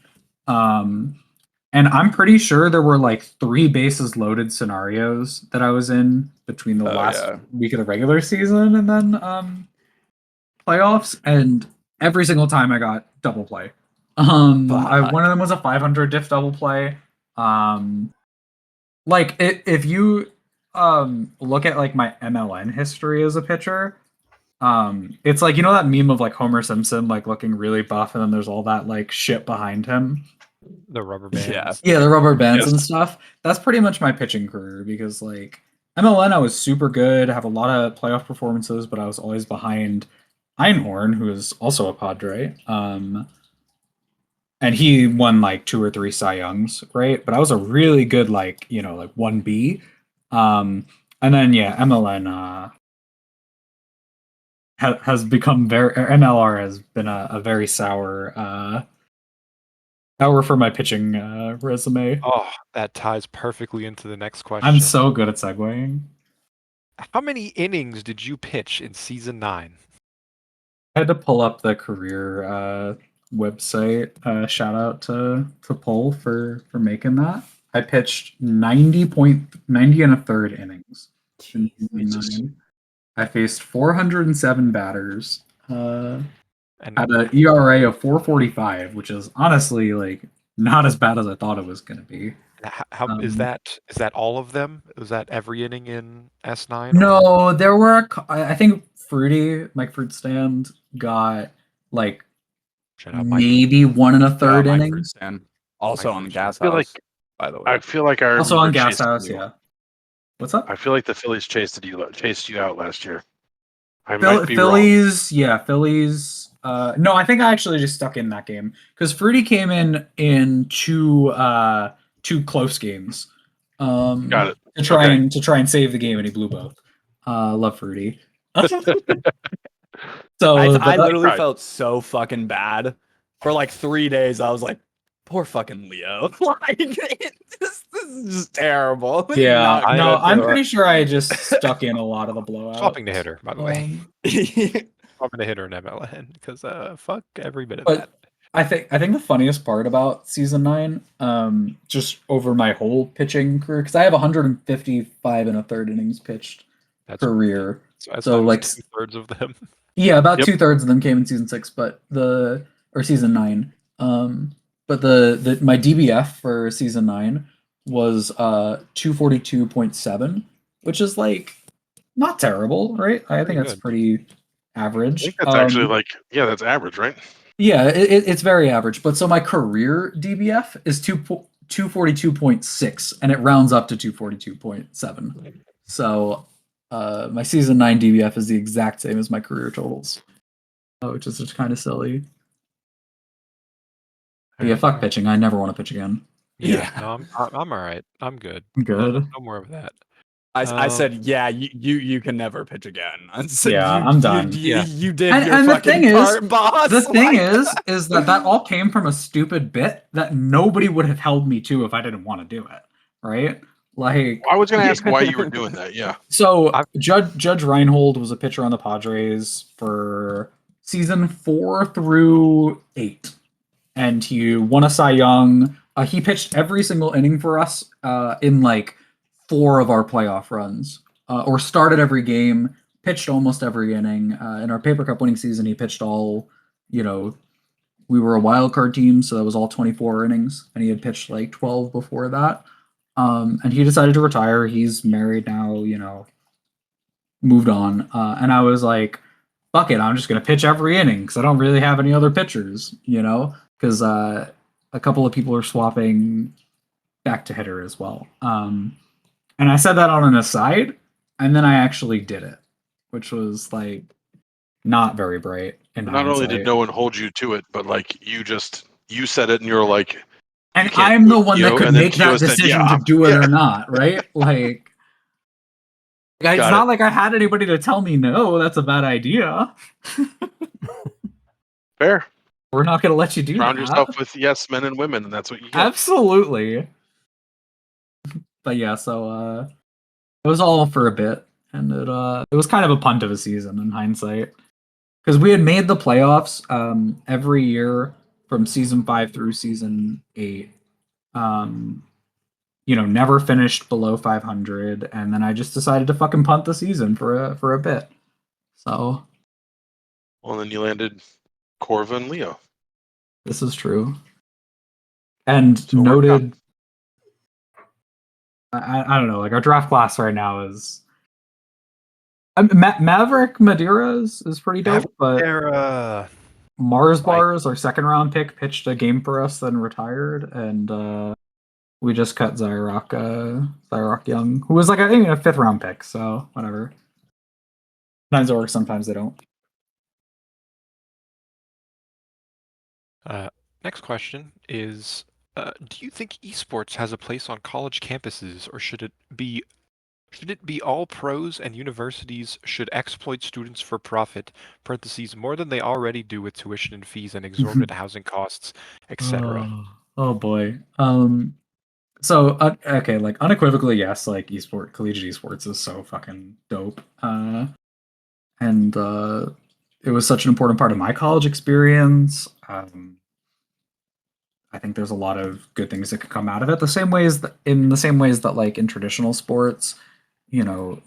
And I'm pretty sure there were like 3 bases loaded scenarios that I was in between the last week of the regular season and then playoffs, and every single time I got double play. One of them was a 500 diff double play. Like if you look at like my MLN history as a pitcher, it's like, you know that meme of like Homer Simpson like looking really buff and then there's all that like shit behind him. The rubber bands. Yeah, the rubber bands Yes. and stuff. That's pretty much my pitching career, because like MLN I was super good, have a lot of playoff performances, but I was always behind Einhorn, who is also a Padre. And he won like 2 or 3 Cy Youngs, right? But I was a really good like, like 1B. And then yeah, MLN has become MLR has been a very sour hour for my pitching resume. Oh, that ties perfectly into the next question. I'm so good at segueing. How many innings did you pitch in season 9? I had to pull up the career website. Shout out to Paul for making that. I pitched 90 and a third innings. in Jesus. 9. I faced 407 batters. And Had an ERA of 4.45, which is honestly like not as bad as I thought it was going to be. how is that? Is that all of them? Was that every inning in S9? No, there were I think Mike Fruit Stand got like Shout out Mike. maybe 1 and a third Mike innings. Fruitstand. Also Mike on Fruitstand. Gas I feel House, like- by the way. I feel like I Also on remember Gas chasing House, you. yeah. What's up? I feel like the Phillies chased you out last year. I might be wrong. Phillies, yeah, Phillies. No, I think I actually just stuck in that game because Fruity came in 2 close games. Got it. To try Okay. and save the game, and he blew both. Love Fruity. So I literally right. felt so fucking bad for like 3 days. I was like, poor fucking Leo. Like, this is just terrible. This is yeah, not no, good I'm for- pretty sure I just stuck in a lot of the blowouts. Swapping the hitter, by the way. Um, Swapping the hitter in MLN because fuck every bit of But- that. I think the funniest part about season 9, just over my whole pitching career, because I have 155 and a third innings pitched That's career. so so, like, 2/3 of them. Yeah, about Yep. 2/3 of them came in season 6, or season 9. But the my DBF for season 9 was 242.7, which is like not terrible, right? I think Pretty that's good. pretty I average. think that's actually that's average, right? Yeah, it's very average. But so my career DBF is 242.6, and it rounds up to 242.7. So my season 9 DBF is the exact same as my career totals, which is just kind of silly. But yeah, fuck pitching. I never want to pitch again. Yeah. No, I'm all right. I'm good. I'm good. No more of that. I said, yeah, you can never pitch again. I said, Yeah, I'm done. You did And your the fucking thing is- part, boss. The thing Like- is that all came from a stupid bit that nobody would have held me to if I didn't want to do it, right? Like, I was going to ask why you were doing that. Yeah. so Judge Reinhold was a pitcher on the Padres for season 4 through 8, and he won a Cy Young. He pitched every single inning for us in like 4 of our playoff runs, or started every game, pitched almost every inning. In our Paper Cup winning season, he pitched all, we were a wild card team, so that was all 24 innings, and he had pitched like 12 before that. And he decided to retire. He's married now, moved on. And I was like, fuck it, I'm just going to pitch every inning because I don't really have any other pitchers, because a couple of people are swapping back to hitter as well. And I said that on an aside, and then I actually did it, which was like not very bright. Not only did no one hold you to it, but like you said it and you're like, and I'm the one that could make that Keyo said, decision to do it or not, right? Like, it's not like I had anybody to tell me, no, that's a bad idea. Fair. We're not going to let you do Surround that. yourself with yes men and women, and that's what you get. Absolutely. But yeah, so it was all for a bit, and it was kind of a punt of a season in hindsight, because we had made the playoffs every year from season 5 through season 8. Never finished below 500, and then I just decided to fucking punt the season for a bit. So, well, then you landed Corva and Leo. This is true. And So noted, I don't know, like our draft class right now is Maverick Madeira is pretty dope, but Mars Bars, our second round pick, pitched a game for us, then retired, and we just cut Zyrock Young, who was like a 5th round pick, so whatever. Sometimes it works, sometimes they don't. Next question is, do you think esports has a place on college campuses, or should it be all pros and universities should exploit students for profit, parentheses, more than they already do with tuition and fees and exorbitant housing costs, etc.? Oh boy. So okay, like unequivocally, yes, like collegiate esports is so fucking dope. And it was such an important part of my college experience. I think there's a lot of good things that could come out of it. In the same ways that like in traditional sports, the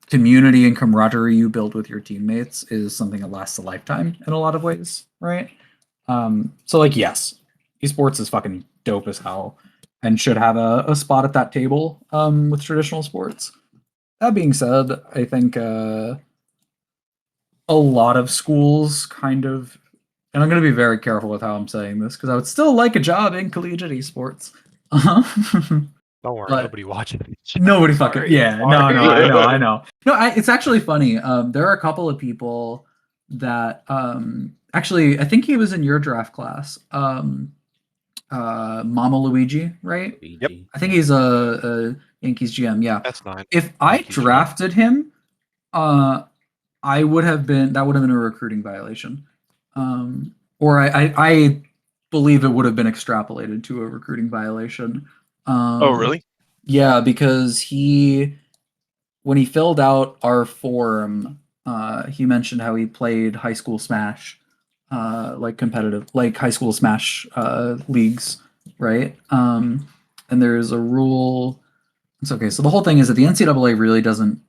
community and camaraderie you build with your teammates is something that lasts a lifetime in a lot of ways, right? So like, yes, esports is fucking dope as hell and should have a spot at that table with traditional sports. That being said, I think a lot of schools kind of, and I'm going to be very careful with how I'm saying this because I would still like a job in collegiate esports. Don't worry, nobody watching it. Nobody fucking, yeah, no, I know. No, it's actually funny. There are a couple of people that, actually, I think he was in your draft class. Mama Luigi, right? Yep. I think he's a Yankees GM. Yeah. That's not. If I drafted him, that would have been a recruiting violation. Or I believe it would have been extrapolated to a recruiting violation. Oh, really? Yeah, because when he filled out our form, he mentioned how he played high school Smash, like competitive, like high school Smash leagues, right? And there's a rule. It's okay. So the whole thing is that the NCAA really doesn't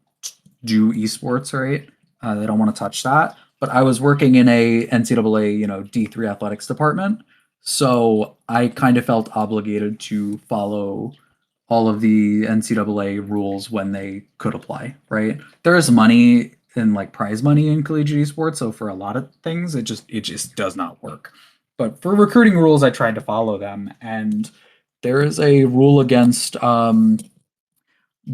do esports, right? They don't want to touch that. But I was working in a NCAA, D3 athletics department, so I kind of felt obligated to follow all of the NCAA rules when they could apply, right? There is money and like prize money in collegiate esports, so for a lot of things, it just does not work. But for recruiting rules, I tried to follow them, and there is a rule against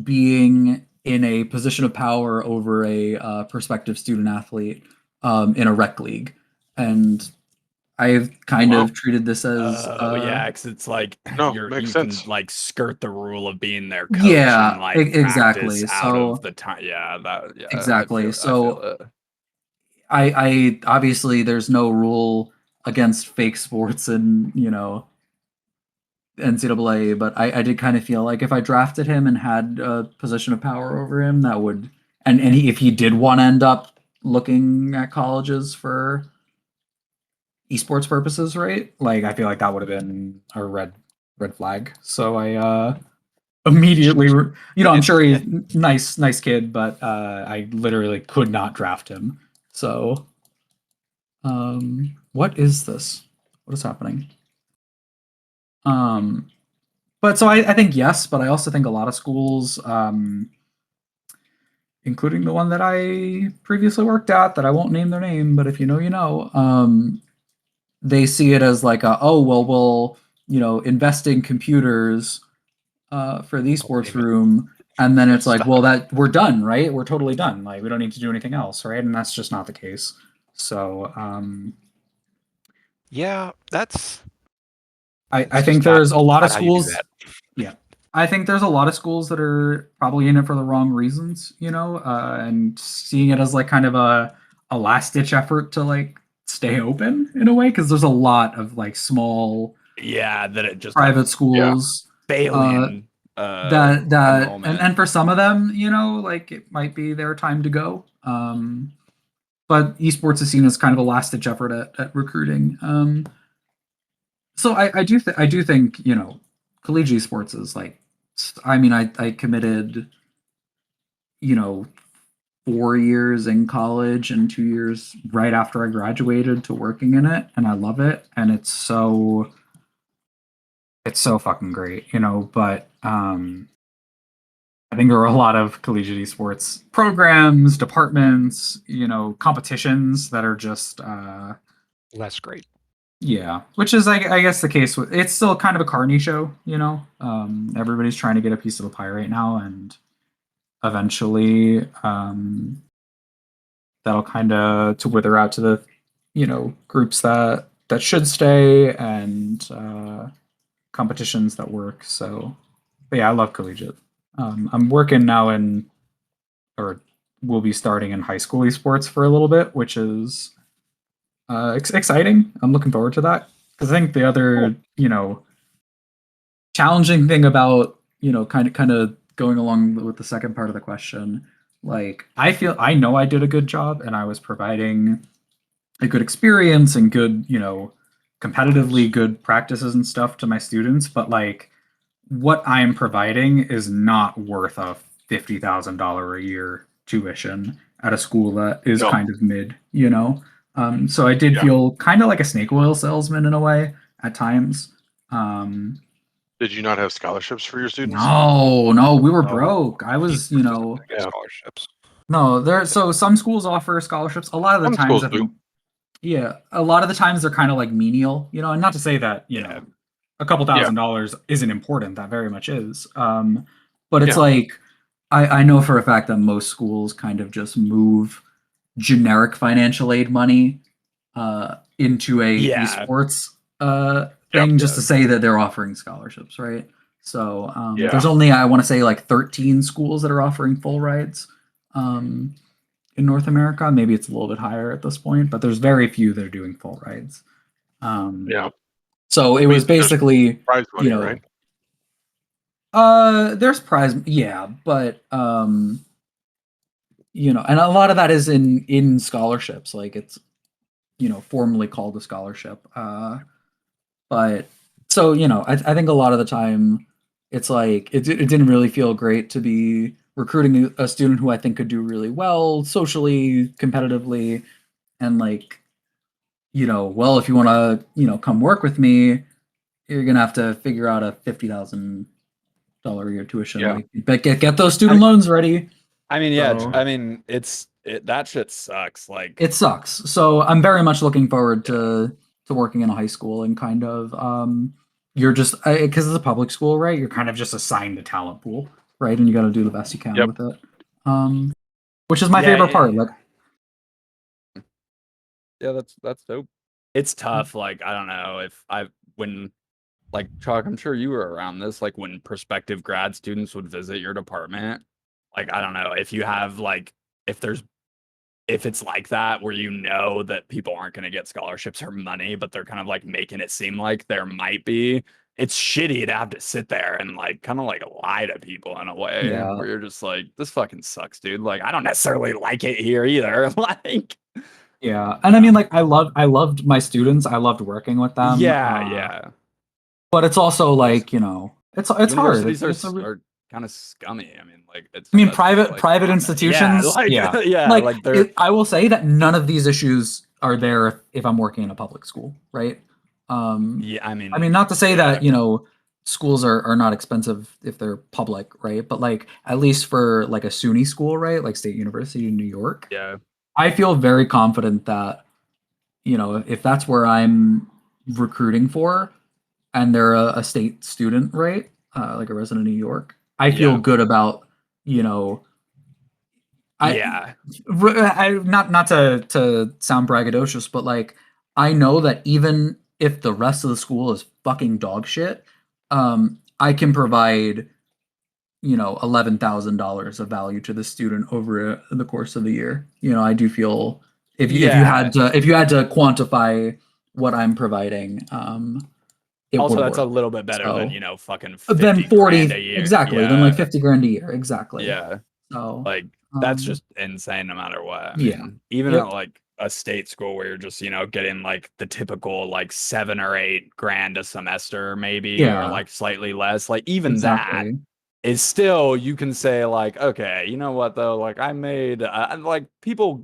being in a position of power over a prospective student athlete in a rec league, and I've kind Wow. of treated this as yeah, because it's like No, you makes can sense. like skirt the rule of being their coach yeah, and like exactly. practice out of the time. Yeah, Exactly. I feel So I obviously there's no rule against fake sports and NCAA, but I did kind of feel like if I drafted him and had a position of power over him, that would and if he did want to end up looking at colleges for esports purposes, right? Like I feel like that would have been a red flag. So I immediately, I'm sure he's nice kid, but I literally could not draft him. So, what is this? What is happening? But so I think yes, but I also think a lot of schools, including the one that I previously worked at, that I won't name their name, but if you know, you know, they see it as like oh well we'll invest in computers for the esports name it. room, and then it's like Stop. well that we're done, right? We're totally done, like we don't need to do anything else, right? And that's just not the case. So Yeah, that's I just think there's a lot of not how you do schools. that. Yeah, I think there's a lot of schools that are probably in it for the wrong reasons, and seeing it as like kind of a last ditch effort to like stay open in a way, because there's a lot of like small yeah, that it just private have schools failing that enrollment. and for some of them, like it might be their time to go. But esports is seen as kind of a last ditch effort at recruiting. So I do think collegiate sports is like, I mean I committed 4 years in college and 2 years right after I graduated to working in it, and I love it, and it's so fucking great, but I think there are a lot of collegiate esports programs, departments, competitions that are just Less great. yeah, which is I guess the case with it's still kind of a carny show, everybody's trying to get a piece of the pie right now, and eventually that'll kind of to wither out to the groups that should stay, and competitions that work. So but yeah, I love collegiate. I'm working now or will be starting in high school esports for a little bit, which is exciting. I'm looking forward to that, because I think the other challenging thing about kind of going along with the second part of the question, like I know I did a good job and I was providing a good experience and good competitively good practices and stuff to my students, but like what I am providing is not worth a $50,000 a year tuition at a school that is No. kind of mid. So I did Yeah. feel kind of like a snake oil salesman in a way at times. Did you not have scholarships for your students? No, we were No. broke. I was, Esports doesn't get Yeah. scholarships. no, so some schools offer scholarships. A lot of the Some times, schools I do. think, yeah, a lot of the times they're kind of like menial, and not to say that, Yeah. a couple Yeah. $1,000s isn't important. That very much is. But it's Yeah. like, I know for a fact that most schools kind of just move generic financial aid money into a Yeah. esports thing, just to say that they're offering scholarships, right? So Yeah. there's only, I want to say, like 13 schools that are offering full rides in North America. Maybe it's a little bit higher at this point, but there's very few that are doing full rides. Yeah. So it I was mean, there's basically, prize money, right? there's prize, yeah, but and a lot of that is in scholarships, like it's formally called a scholarship. But so I think a lot of the time it's like it didn't really feel great to be recruiting a student who I think could do really well socially, competitively, and like well, if you want to come work with me, you're gonna have to figure out a $50,000 a year tuition. Yeah. Like, but get those student loans ready. I mean, yeah, So- I mean, that shit sucks. Like, It sucks. So I'm very much looking forward to working in a high school and kind of you're just because it's a public school, right? You're kind of just assigned a talent pool, right? And you got to do the best you can Yep. with it. Which is my Yeah, favorite part. Like, yeah, that's dope. It's tough. Like, I don't know when like Chalk, I'm sure you were around this, like when prospective grad students would visit your department. Like, I don't know if you have like if it's like that where you know that people aren't going to get scholarships or money, but they're kind of like making it seem like there might be. It's shitty to have to sit there and like kind of like lie to people in a way Yeah. where you're just like, this fucking sucks, dude. Like, I don't necessarily like it here either. Like, yeah, and I mean, like, I loved my students. I loved working with them. yeah. But it's also like, you know, it's hard. Universities It's are kind of scummy. I mean, like, it's. I mean, that's private like private common. institutions. Yeah, yeah, Like, they're. I will say that none of these issues are there if I'm working in a public school, right? Yeah, I mean, not to say that, you know, schools are not expensive if they're public, right? But like at least for like a SUNY school, right? Like State University in New York, yeah, I feel very confident that, you know, if that's where I'm recruiting for and they're a state student, right? Like a resident of New York, I feel Yeah. good about, you know, yeah, not to sound braggadocious, but like I know that even if the rest of the school is fucking dog shit, I can provide, you know, $11,000 of value to the student over the course of the year. You know, I do feel if you had to quantify what I'm providing, it also would that's work. a little bit better than, So- you know, fucking 50 Then 40 grand a year. exactly. Then like 50 grand a year, exactly. Yeah, So like that's um, just insane no matter what. I yeah. mean, even Yep. at like a state school where you're just, you know, getting like the typical like 7 or 8 grand a semester maybe, Yeah. or like slightly less, like even that exactly. is still, you can say like, okay, you know what though, like I made like people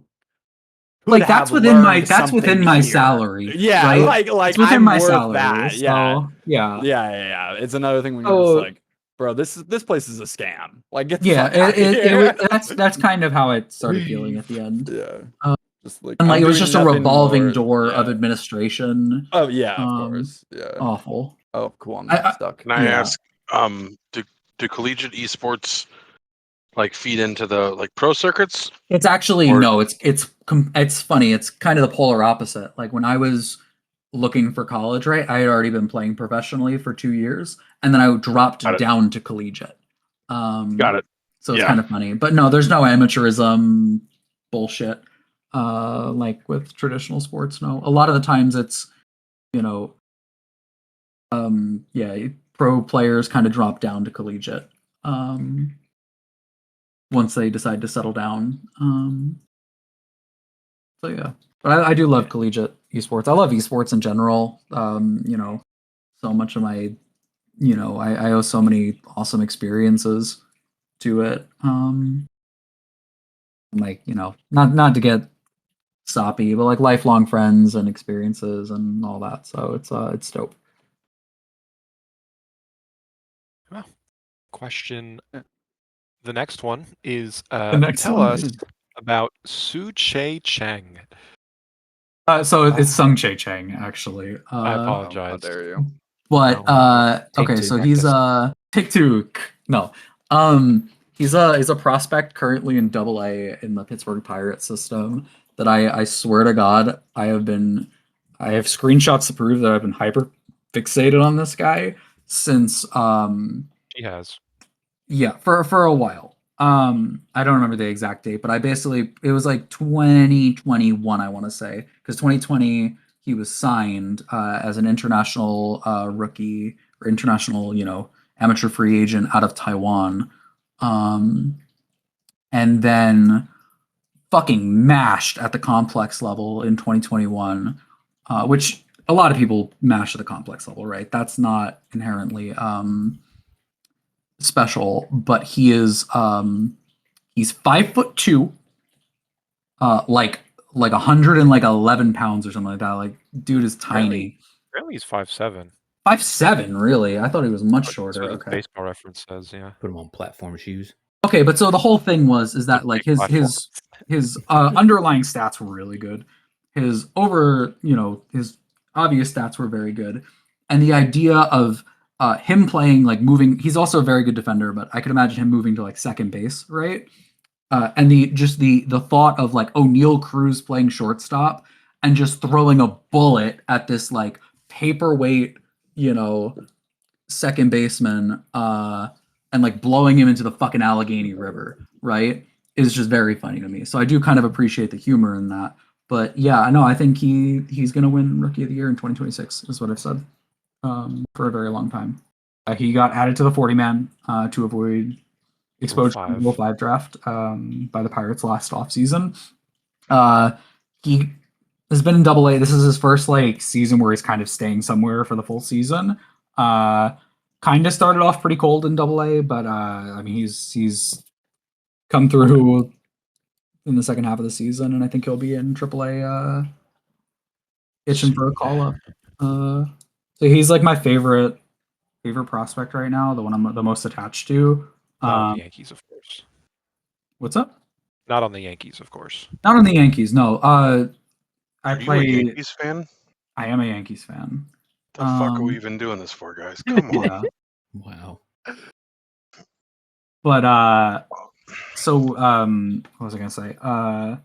could Like that's have within my learned something my here. salary. Yeah, right? like It's within I'm my worth salary. that. Yeah. So yeah. Yeah. It's another thing when you're just So like, bro, this place is a scam. Like, get the yeah, fuck out of here. that's kind of how it started feeling at the end. Yeah. Um, Just like, And like I'm it was doing just a nothing revolving more- door of yeah. administration. Oh yeah, of course. Yeah. Awful. Oh, cool. I'm I- stuck. Can I Yeah. ask, do collegiate esports like feed into the like pro circuits? It's actually Or- no, it's funny. It's kind of the polar opposite. Like when I was looking for college, right? I had already been playing professionally for 2 years, and then I dropped Got it. down to collegiate. Got it. So it's Yeah. kind of funny, but no, there's no amateurism bullshit. Like with traditional sports, no. A lot of the times it's, you know, yeah, pro players kind of drop down to collegiate. Once they decide to settle down. So yeah, but I do love collegiate esports. I love esports in general. You know, so much of my, you know, I owe so many awesome experiences to it. Like, you know, not to get soppy, but like lifelong friends and experiences and all that. So it's dope. Question. The next one is next tell one us is- about Su Che Cheng. So it's Sung Che Chang actually. I How apologize. dare you? But Take okay, two, so take he's this. take two. No. He's a prospect currently in Double A in the Pittsburgh Pirates system that I swear to God I have screenshots to prove that I've been hyper fixated on this guy since He has. yeah, for a while. I don't remember the exact date, but it was like 2021, I want to say, because 2020 he was signed as an international rookie or international, you know, amateur free agent out of Taiwan, and then fucking mashed at the complex level in 2021, which a lot of people mash at the complex level, right? That's not inherently special, but he's 5'2", like 111 pounds or something like that. Like dude is tiny. Apparently he's 5'7". 5'7", really? I thought he was much That's shorter. what his Okay. Baseball Reference says, yeah. Put him on platform shoes. Okay, but so the whole thing is that like Big his underlying stats were really good. His his obvious stats were very good, and the idea of him playing like moving, he's also a very good defender, but I could imagine him moving to like second base, right? And the thought of like O'Neal Cruz playing shortstop and just throwing a bullet at this like paperweight, second baseman, and like blowing him into the fucking Allegheny River, right? Is just very funny to me. So I do kind of appreciate the humor in that. But yeah, I know I think he's gonna win Rookie of the Year in 2026, is what I've said for a very long time. He got added to the 40-man to avoid exposure to the Rule 5 draft by the Pirates last offseason. He has been in Double-A. This is his first like season where he's kind of staying somewhere for the full season. Kind of started off pretty cold in Double-A, but I mean he's come through in the second half of the season, and I think he'll be in Triple-A itching for a call up. So he's like my favorite prospect right now, the one I'm the most attached to. Not on the Yankees, of course. What's up? Not on the Yankees, of course. Not on the Yankees, no. I play. You a Yankees fan? I am a Yankees fan. The fuck are we even doing this for, guys? Come on. Yeah. Wow. But so what was I gonna say? I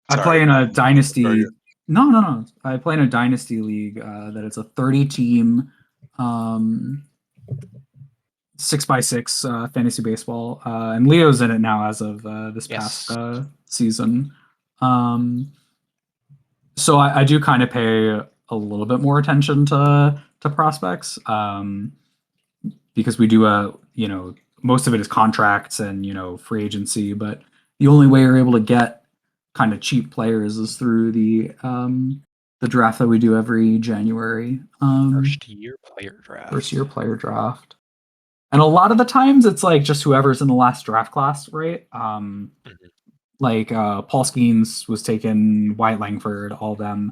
Sorry, play in a man. dynasty. Sorry. No. I play in a dynasty league that it's a 30-team 6x6 fantasy baseball, and Leo's in it now as of this past season. So I do kind of pay a little bit more attention to prospects because we do most of it is contracts and free agency, but the only way you're able to get kind of cheap players is through the draft that we do every January. First year player draft. And a lot of the times it's like just whoever's in the last draft class, right? Like Paul Skeens was taken, Wyatt Langford, all of them.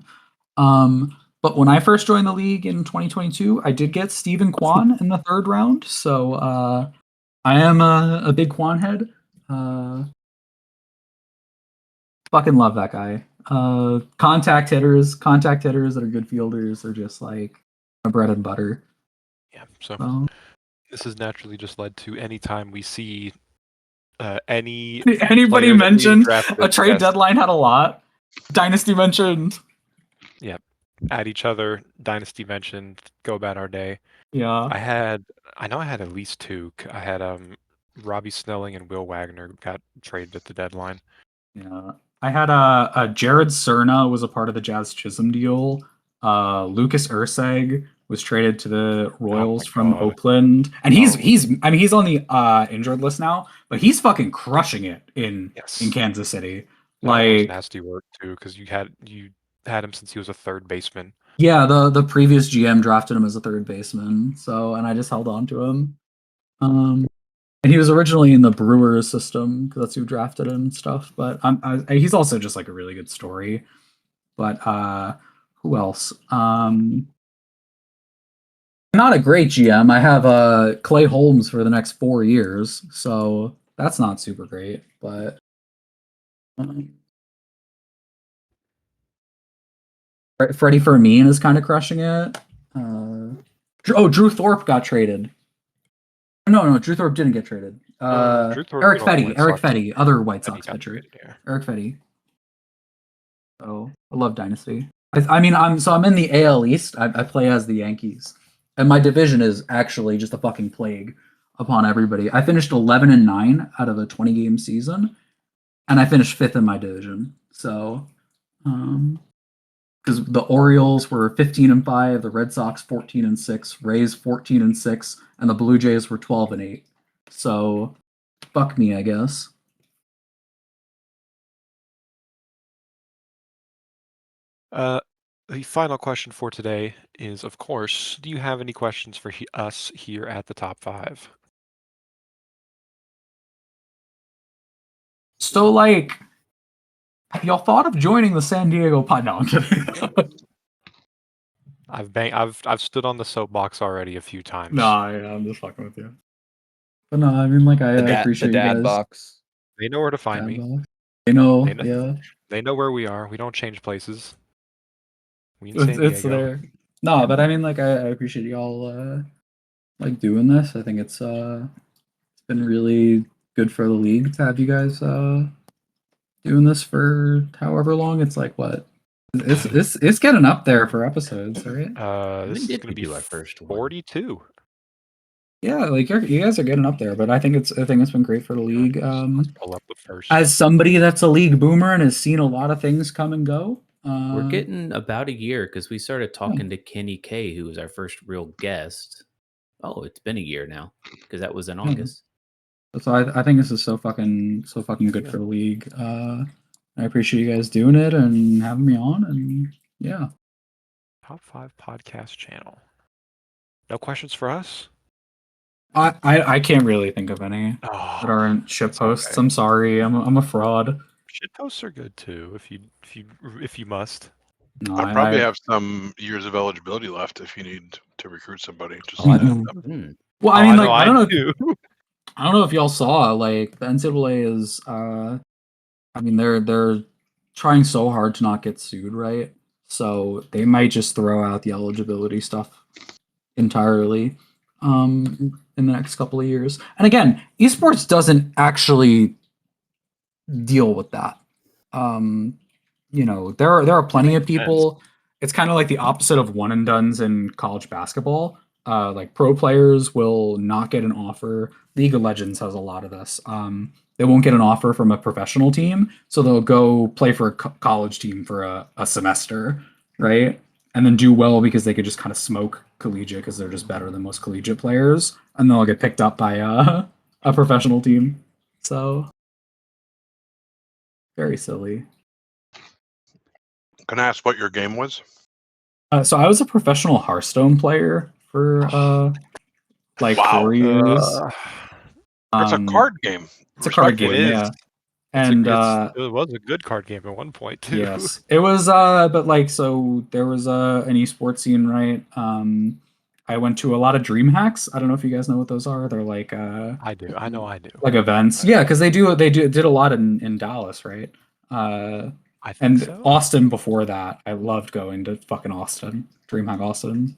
But when I first joined the league in 2022, I did get Stephen Kwan in the 3rd round. So I am a big Kwan head. Fucking love that guy. Contact hitters that are good fielders are just like my bread and butter. Yeah, so this has naturally just led to any time we see anybody mentioned a trade deadline had a lot. Dynasty mentioned. Yeah, at each other. Dynasty mentioned. Go about our day. Yeah. I know I had at least 2. I had Robbie Snelling and Will Wagner got traded at the deadline. Yeah. I had a Jared Cerna was a part of the Jazz Chisholm deal. Lucas Urseg was traded to the Royals from Oakland, and he's on the injured list now, but he's fucking crushing it in Kansas City. That was nasty work too, because you had him since he was a 3rd baseman. Yeah, the previous GM drafted him as a 3rd baseman, and I just held on to him. And he was originally in the Brewers system because that's who drafted him and stuff. But he's also just like a really good story. But who else? Not a great GM. I have Clay Holmes for the next 4 years, so that's not super great. But Freddie Fermin is kind of crushing it. Drew Thorpe got traded. No, Drew Thorpe didn't get traded. Eric Fetty, other White Sox pitcher. Eric Fetty. Oh, I love Dynasty. I'm in the AL East. I play as the Yankees, and my division is actually just a fucking plague upon everybody. I finished 11-9 out of a 20-game season, and I finished 5th in my division. So, because the Orioles were 15-5, the Red Sox 14-6, Rays 14-6, and the Blue Jays were 12-8. So, fuck me, I guess. The final question for today is, of course, do you have any questions for us here at the Top 5? So, like, have y'all thought of joining the San Diego Pod? No, I'm kidding. I've stood on the soapbox already a few times. Nah, yeah, I'm just fucking with you. But no, I mean, like, I The appreciate dad you guys. box. They know where to find Dad me. box. They know, They know- yeah. They know where we are. We don't change places. We in San It's Diego. there. No, but I mean, like, I appreciate y'all like doing this. I think it's been really good for the league to have you guys doing this for however long. It's like what? It's getting up there for episodes, right? This is did gonna we be do our first one? 42. Yeah, like you guys are getting up there, but I think it's been great for the league. Let's pull up the first. As somebody that's a league boomer and has seen a lot of things come and go, We're getting about a year because we started talking to Kenny K, who was our first real guest. Oh, it's been a year now because that was in August. So I think this is so fucking good for the league. I appreciate you guys doing it and having me on, and yeah. Top 5 podcast channel. No questions for us? I can't really think of any that Oh, aren't ship that's posts. okay. I'm sorry. I'm a fraud. Shit posts are good too if you must. No, I probably have some years of eligibility left if you need to recruit somebody. Just Oh, I saying. don't- Well, I Oh, mean, know, like I don't know. do. I don't know if y'all saw like the NCAA is. I mean, they're trying so hard to not get sued, right? So they might just throw out the eligibility stuff entirely in the next couple of years. And again, esports doesn't actually deal with that. You know, there are plenty of people. It's kind of like the opposite of one and dones in college basketball. Like pro players will not get an offer. League of Legends has a lot of this. They won't get an offer from a professional team, so they'll go play for a college team for a semester, right? And then do well because they could just kind of smoke collegiate because they're just better than most collegiate players, and they'll get picked up by a professional team. So very silly. Can I ask what your game was? So I was a professional Hearthstone player for like Wow. 4 years. It's a card game. It's a card Respectfully. game, It is. yeah. And it was a good card game at one point too. yes, it was. But like, so there was an esports scene, right? I went to a lot of dream hacks. I don't know if you guys know what those are. They're like I do. I know I do. like events. Yeah, because they did a lot in Dallas, right? I think And so. Austin before that. I loved going to fucking Austin, DreamHack Austin.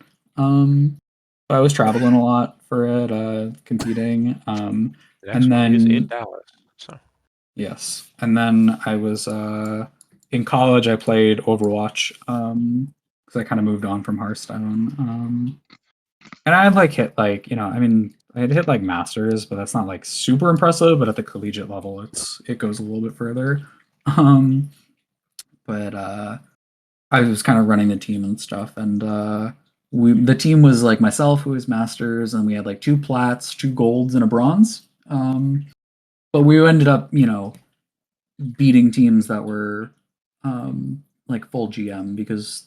I was traveling a lot for it, competing. The next And one is in then Dallas. So yes, and then I was in college. I played Overwatch because I kind of moved on from Hearthstone. And I had like hit like I mean I had hit like masters, but that's not like super impressive. But at the collegiate level, it goes a little bit further. But I was kind of running the team and stuff, and the team was like myself, who was masters, and we had like 2 plats, 2 golds, and a bronze. But we ended up, beating teams that were like full GM because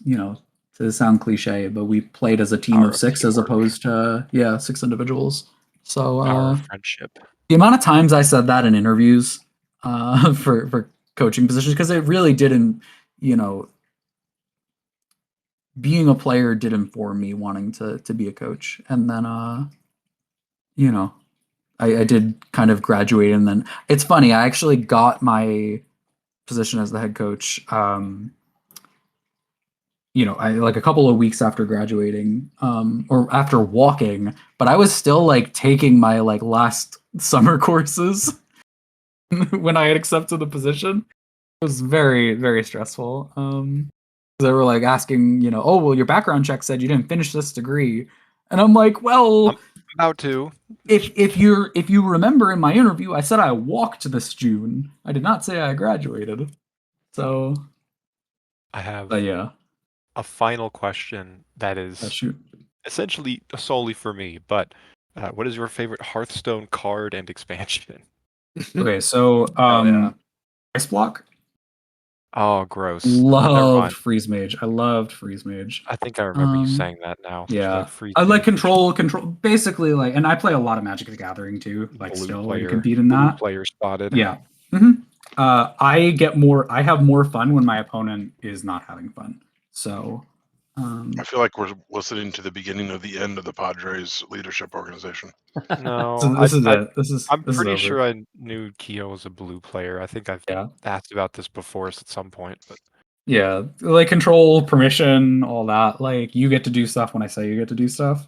to sound cliche, but we played as a team Power of of 6 as teamwork. opposed to 6 individuals. So our friendship. the amount of times I said that in interviews for coaching positions, because it really didn't, being a player did inform me wanting to be a coach. And then I did kind of graduate, and then it's funny, I actually got my position as the head coach I like a couple of weeks after graduating or after walking, but I was still like taking my like last summer courses when I had accepted the position. It was very, very stressful. They were like asking, oh well, your background check said you didn't finish this degree, and I'm like, well, I'm about to. if you remember in my interview, I said I walked this June. I did not say I graduated. So I have yeah, a final question that is shoot. essentially solely for me, but what is your favorite Hearthstone card and expansion? Okay, so yeah. Ice Block. Oh, gross. Never Loved mind. Freeze Mage. I loved Freeze Mage. I think I remember you saying that now. Yeah, Free I like mage, control. Basically, like, and I play a lot of Magic the Gathering too. Like, blue still player, to compete in blue that. player spotted. Yeah. I have more fun when my opponent is not having fun. So, I feel like we're listening to the beginning of the end of the Padres leadership organization. No, So this is it. I'm This is pretty over. sure I knew Keyo was a blue player. I think I've Yeah. asked about this before at some point, but Yeah, like control, permission, all that. Like you get to do stuff when I say you get to do stuff.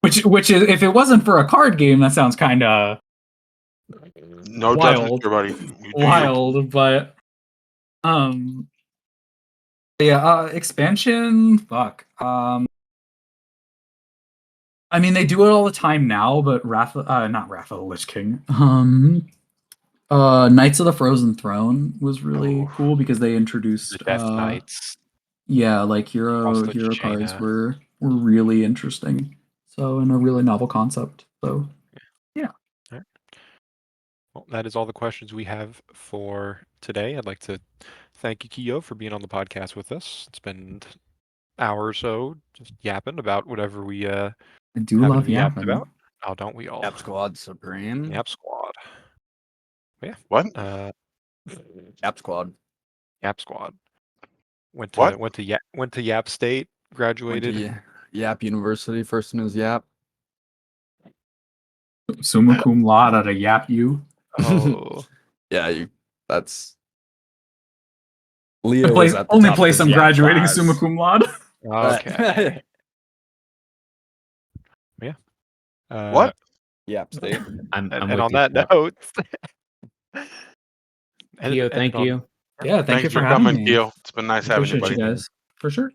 Which is, if it wasn't for a card game, that sounds kind of No judgment wild, here, buddy. You do you. wild. But yeah, expansion. Fuck. I mean, they do it all the time now, but not Wrath of the Lich King. Knights of the Frozen Throne was really cool because they introduced the Death Knights. Yeah, like hero Also cards Jaina. were really interesting. So, and a really novel concept. So, yeah. All right. Well, that is all the questions we have for today. I'd like to thank you, Keyo, for being on the podcast with us. It's been an hour or so just yapping about whatever we I do happen to love be yapped yapping. about. Oh, don't we all? Yap Squad Supreme. Yap Squad. Yeah. What? Yap Squad. Yap Squad. Went What? to Yap State. Went Graduated. to Yap University. First in his Yap. Summa cum laude at a Yap U. Oh, Yeah, that's Leo was at the Only top of place his I'm Yap graduating class. summa cum laude. okay. Yeah. What? Yap State. I'm And with on you, that Scott. note, Keyo, thank you. Yeah, thank you Thanks for for having coming, me. Keyo. It's been nice having you, Appreciate buddy. you guys. For sure.